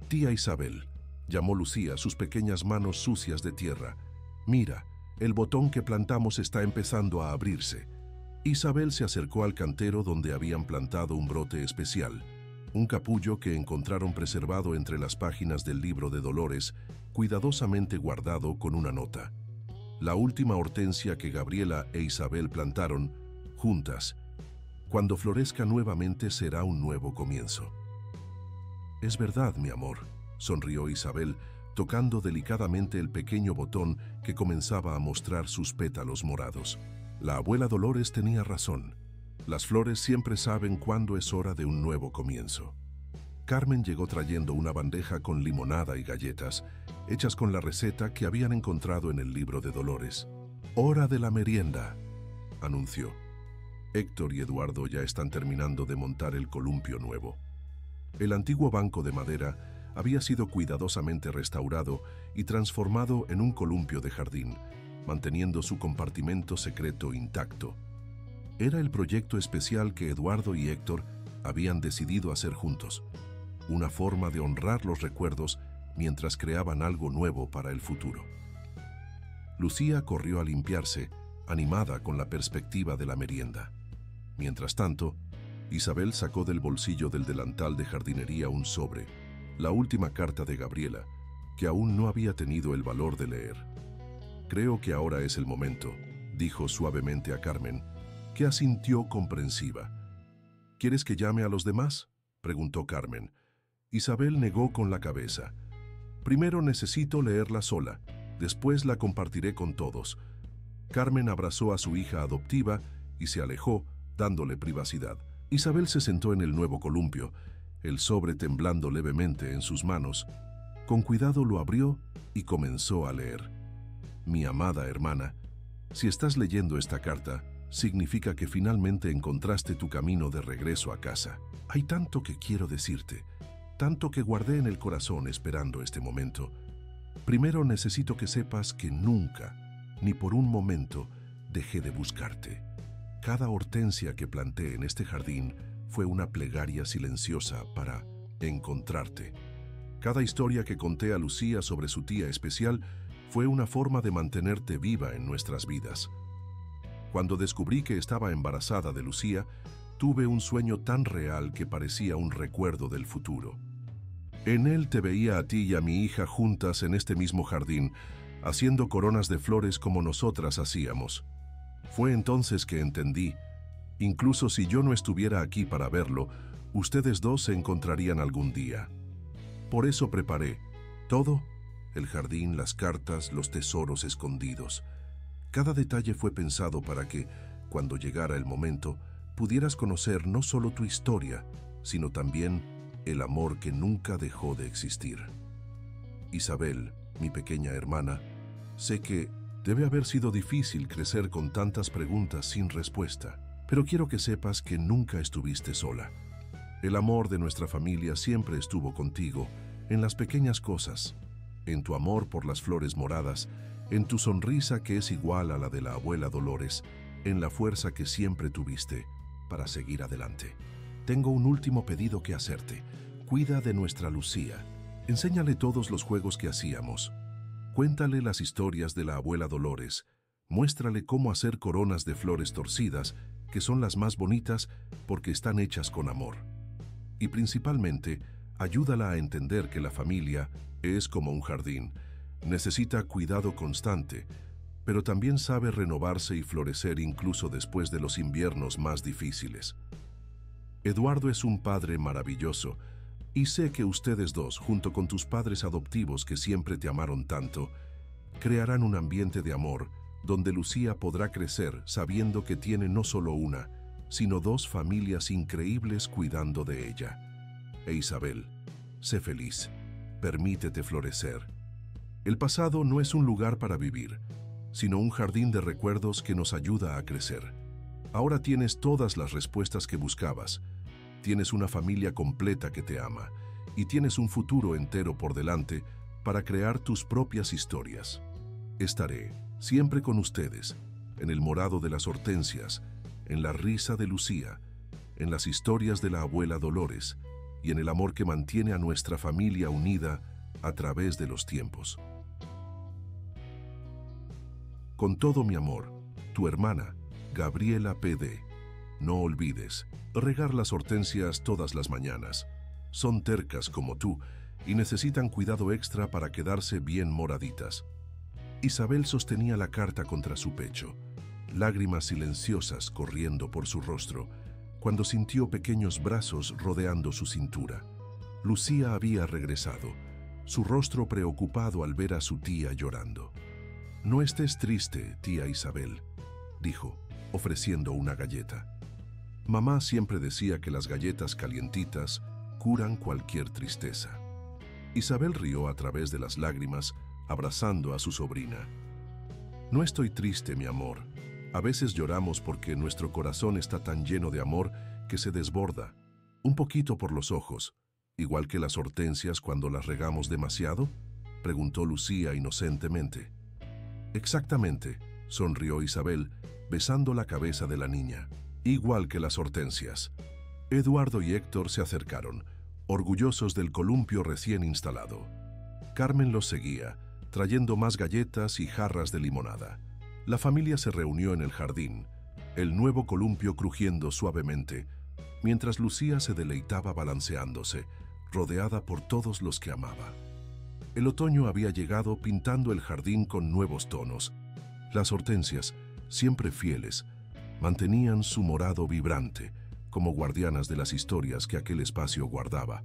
Tía Isabel, llamó Lucía, sus pequeñas manos sucias de tierra. Mira, el botón que plantamos está empezando a abrirse. Isabel se acercó al cantero donde habían plantado un brote especial, un capullo que encontraron preservado entre las páginas del libro de Dolores, cuidadosamente guardado con una nota. La última hortensia que Gabriela e Isabel plantaron, juntas. Cuando florezca nuevamente será un nuevo comienzo. Es verdad, mi amor, sonrió Isabel, tocando delicadamente el pequeño botón que comenzaba a mostrar sus pétalos morados. La abuela Dolores tenía razón. Las flores siempre saben cuándo es hora de un nuevo comienzo. Carmen llegó trayendo una bandeja con limonada y galletas, hechas con la receta que habían encontrado en el libro de Dolores. «Hora de la merienda», anunció. Héctor y Eduardo ya están terminando de montar el columpio nuevo. El antiguo banco de madera había sido cuidadosamente restaurado y transformado en un columpio de jardín, manteniendo su compartimento secreto intacto. Era el proyecto especial que Eduardo y Héctor habían decidido hacer juntos, una forma de honrar los recuerdos mientras creaban algo nuevo para el futuro. Lucía corrió a limpiarse, animada con la perspectiva de la merienda. Mientras tanto, Isabel sacó del bolsillo del delantal de jardinería un sobre, la última carta de Gabriela, que aún no había tenido el valor de leer. «Creo que ahora es el momento», dijo suavemente a Carmen, que asintió comprensiva. «¿Quieres que llame a los demás?», preguntó Carmen. Isabel negó con la cabeza. «Primero necesito leerla sola, después la compartiré con todos». Carmen abrazó a su hija adoptiva y se alejó, dándole privacidad. Isabel se sentó en el nuevo columpio, el sobre temblando levemente en sus manos. Con cuidado lo abrió y comenzó a leer. «Mi amada hermana, si estás leyendo esta carta, significa que finalmente encontraste tu camino de regreso a casa. Hay tanto que quiero decirte, tanto que guardé en el corazón esperando este momento. Primero necesito que sepas que nunca, ni por un momento, dejé de buscarte. Cada hortensia que planté en este jardín fue una plegaria silenciosa para encontrarte. Cada historia que conté a Lucía sobre su tía especial fue una forma de mantenerte viva en nuestras vidas. Cuando descubrí que estaba embarazada de Lucía, tuve un sueño tan real que parecía un recuerdo del futuro. En él te veía a ti y a mi hija juntas en este mismo jardín, haciendo coronas de flores como nosotras hacíamos. Fue entonces que entendí, incluso si yo no estuviera aquí para verlo, ustedes dos se encontrarían algún día. Por eso preparé todo, el jardín, las cartas, los tesoros escondidos. Cada detalle fue pensado para que, cuando llegara el momento, pudieras conocer no solo tu historia, sino también el amor que nunca dejó de existir. Isabel, mi pequeña hermana, sé que debe haber sido difícil crecer con tantas preguntas sin respuesta, pero quiero que sepas que nunca estuviste sola. El amor de nuestra familia siempre estuvo contigo, en las pequeñas cosas, en tu amor por las flores moradas, en tu sonrisa que es igual a la de la abuela Dolores, en la fuerza que siempre tuviste para seguir adelante. Tengo un último pedido que hacerte. Cuida de nuestra Lucía. Enséñale todos los juegos que hacíamos. Cuéntale las historias de la abuela Dolores. Muéstrale cómo hacer coronas de flores torcidas, que son las más bonitas porque están hechas con amor. Y principalmente, ayúdala a entender que la familia es como un jardín. Necesita cuidado constante, pero también sabe renovarse y florecer incluso después de los inviernos más difíciles. Eduardo es un padre maravilloso, y sé que ustedes dos, junto con tus padres adoptivos que siempre te amaron tanto, crearán un ambiente de amor donde Lucía podrá crecer sabiendo que tiene no solo una, sino dos familias increíbles cuidando de ella. E Isabel, sé feliz, permítete florecer. El pasado no es un lugar para vivir, sino un jardín de recuerdos que nos ayuda a crecer. Ahora tienes todas las respuestas que buscabas. Tienes una familia completa que te ama y tienes un futuro entero por delante para crear tus propias historias. Estaré siempre con ustedes, en el morado de las hortensias, en la risa de Lucía, en las historias de la abuela Dolores y en el amor que mantiene a nuestra familia unida a través de los tiempos. Con todo mi amor, tu hermana, Gabriela P.D. No olvides, regar las hortensias todas las mañanas. Son tercas como tú y necesitan cuidado extra para quedarse bien moraditas. Isabel sostenía la carta contra su pecho, lágrimas silenciosas corriendo por su rostro, cuando sintió pequeños brazos rodeando su cintura. Lucía había regresado, su rostro preocupado al ver a su tía llorando. «No estés triste, tía Isabel», dijo, ofreciendo una galleta. Mamá siempre decía que las galletas calientitas curan cualquier tristeza. Isabel rió a través de las lágrimas, abrazando a su sobrina. «No estoy triste, mi amor. A veces lloramos porque nuestro corazón está tan lleno de amor que se desborda, un poquito por los ojos, igual que las hortensias cuando las regamos demasiado», preguntó Lucía inocentemente. «Exactamente», sonrió Isabel, besando la cabeza de la niña. igual que las hortensias. Eduardo y Héctor se acercaron, orgullosos del columpio recién instalado. Carmen los seguía, trayendo más galletas y jarras de limonada. La familia se reunió en el jardín, el nuevo columpio crujiendo suavemente, mientras Lucía se deleitaba balanceándose, rodeada por todos los que amaba. El otoño había llegado pintando el jardín con nuevos tonos. Las hortensias, siempre fieles, mantenían su morado vibrante, como guardianas de las historias que aquel espacio guardaba.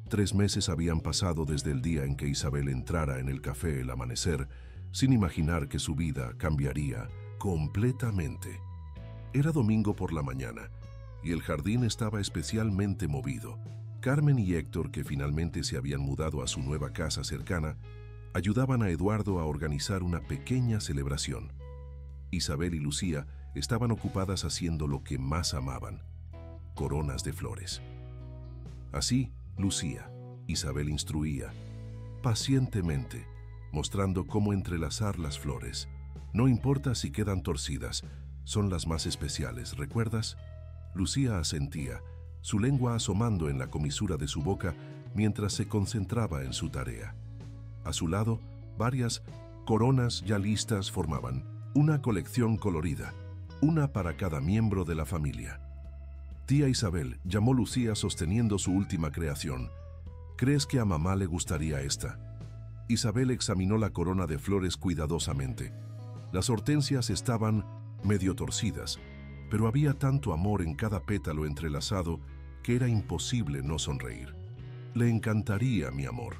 3 meses habían pasado desde el día en que Isabel entrara en el café El Amanecer, sin imaginar que su vida cambiaría completamente. Era domingo por la mañana, y el jardín estaba especialmente movido. Carmen y Héctor, que finalmente se habían mudado a su nueva casa cercana, ayudaban a Eduardo a organizar una pequeña celebración. Isabel y Lucía estaban ocupadas haciendo lo que más amaban: coronas de flores. Así, Lucía, Isabel instruía, pacientemente, mostrando cómo entrelazar las flores. No importa si quedan torcidas, son las más especiales, ¿recuerdas? Lucía asentía, su lengua asomando en la comisura de su boca mientras se concentraba en su tarea. A su lado, varias coronas ya listas formaban una colección colorida, una para cada miembro de la familia. Tía Isabel, llamó Lucía sosteniendo su última creación. ¿Crees que a mamá le gustaría esta? Isabel examinó la corona de flores cuidadosamente. Las hortensias estaban medio torcidas, pero había tanto amor en cada pétalo entrelazado que era imposible no sonreír. Le encantaría, mi amor.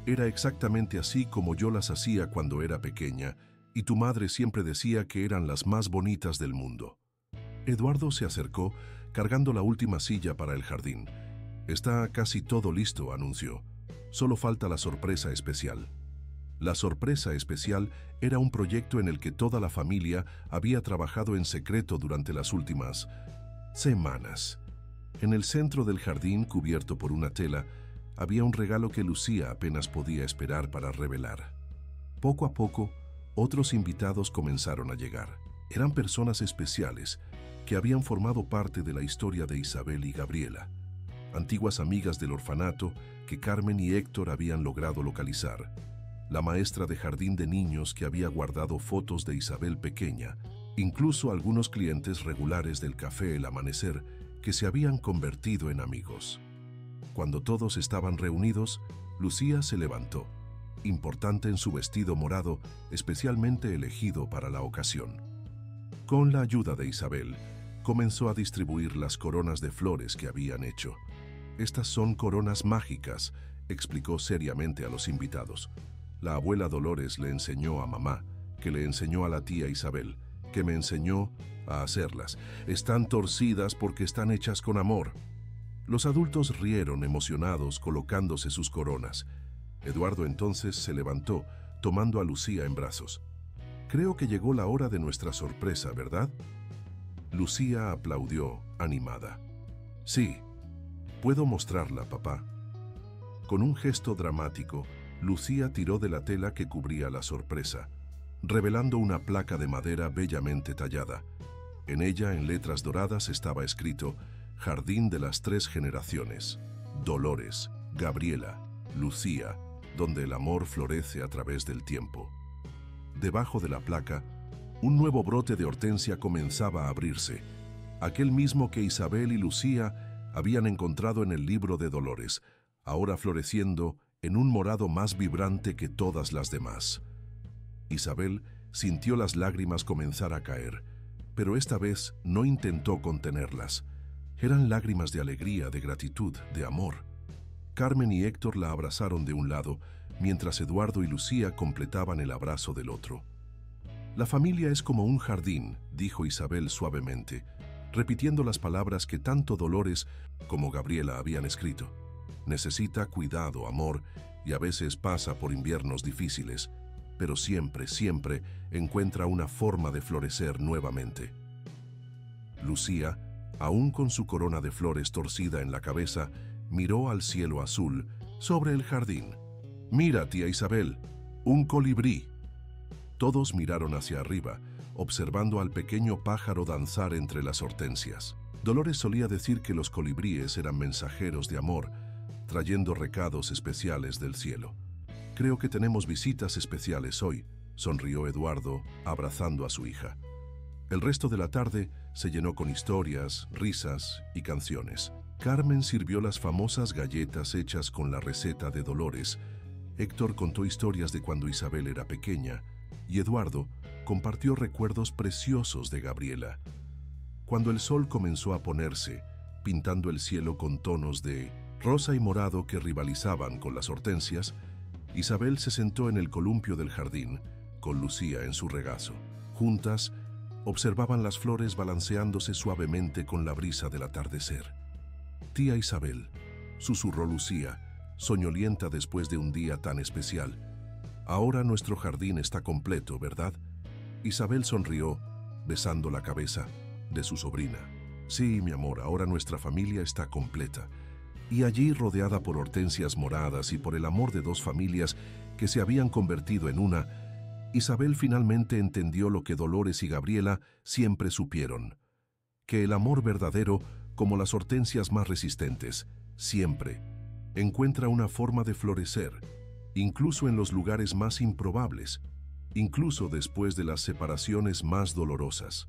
Era exactamente así como yo las hacía cuando era pequeña, y tu madre siempre decía que eran las más bonitas del mundo. Eduardo se acercó, cargando la última silla para el jardín. Está casi todo listo, anunció. Solo falta la sorpresa especial. La sorpresa especial era un proyecto en el que toda la familia había trabajado en secreto durante las últimas semanas. En el centro del jardín, cubierto por una tela, había un regalo que Lucía apenas podía esperar para revelar. Poco a poco, otros invitados comenzaron a llegar. Eran personas especiales que habían formado parte de la historia de Isabel y Gabriela, antiguas amigas del orfanato que Carmen y Héctor habían logrado localizar, la maestra de jardín de niños que había guardado fotos de Isabel pequeña, incluso algunos clientes regulares del café El Amanecer que se habían convertido en amigos. Cuando todos estaban reunidos, Lucía se levantó, importante en su vestido morado, especialmente elegido para la ocasión. Con la ayuda de Isabel, comenzó a distribuir las coronas de flores que habían hecho. Estas son coronas mágicas, explicó seriamente a los invitados. La abuela Dolores le enseñó a mamá, que le enseñó a la tía Isabel, que me enseñó a hacerlas. Están torcidas porque están hechas con amor. Los adultos rieron emocionados colocándose sus coronas. Eduardo entonces se levantó, tomando a Lucía en brazos. Creo que llegó la hora de nuestra sorpresa, ¿verdad? Lucía aplaudió, animada. Sí, puedo mostrarla, papá. Con un gesto dramático, Lucía tiró de la tela que cubría la sorpresa, revelando una placa de madera bellamente tallada. En ella, en letras doradas, estaba escrito: Jardín de las 3 generaciones, Dolores, Gabriela, Lucía, donde el amor florece a través del tiempo. Debajo de la placa, un nuevo brote de hortensia comenzaba a abrirse, aquel mismo que Isabel y Lucía habían encontrado en el libro de Dolores, ahora floreciendo en un morado más vibrante que todas las demás. Isabel sintió las lágrimas comenzar a caer, pero esta vez no intentó contenerlas. Eran lágrimas de alegría, de gratitud, de amor. Carmen y Héctor la abrazaron de un lado, mientras Eduardo y Lucía completaban el abrazo del otro. La familia es como un jardín, dijo Isabel suavemente, repitiendo las palabras que tanto Dolores como Gabriela habían escrito. Necesita cuidado, amor, y a veces pasa por inviernos difíciles, pero siempre, siempre encuentra una forma de florecer nuevamente. Lucía, aún con su corona de flores torcida en la cabeza, miró al cielo azul sobre el jardín. Mira, tía Isabel, un colibrí. Todos miraron hacia arriba, observando al pequeño pájaro danzar entre las hortensias. Dolores solía decir que los colibríes eran mensajeros de amor, trayendo recados especiales del cielo. Creo que tenemos visitas especiales hoy, sonrió Eduardo, abrazando a su hija. El resto de la tarde se llenó con historias, risas y canciones. Carmen sirvió las famosas galletas hechas con la receta de Dolores. Héctor contó historias de cuando Isabel era pequeña y Eduardo compartió recuerdos preciosos de Gabriela. Cuando el sol comenzó a ponerse, pintando el cielo con tonos de rosa y morado que rivalizaban con las hortensias, Isabel se sentó en el columpio del jardín, con Lucía en su regazo. Juntas, observaban las flores balanceándose suavemente con la brisa del atardecer. «Tía Isabel», susurró Lucía, soñolienta después de un día tan especial. «Ahora nuestro jardín está completo, ¿verdad?» Isabel sonrió, besando la cabeza de su sobrina. «Sí, mi amor, ahora nuestra familia está completa». Y allí, rodeada por hortensias moradas y por el amor de dos familias que se habían convertido en una, Isabel finalmente entendió lo que Dolores y Gabriela siempre supieron: que el amor verdadero, como las hortensias más resistentes, siempre encuentra una forma de florecer, incluso en los lugares más improbables, incluso después de las separaciones más dolorosas.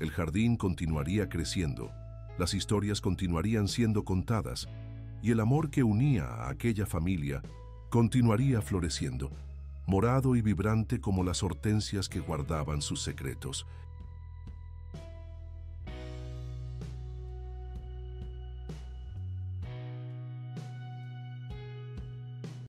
El jardín continuaría creciendo, las historias continuarían siendo contadas, y el amor que unía a aquella familia continuaría floreciendo, morado y vibrante como las hortensias que guardaban sus secretos.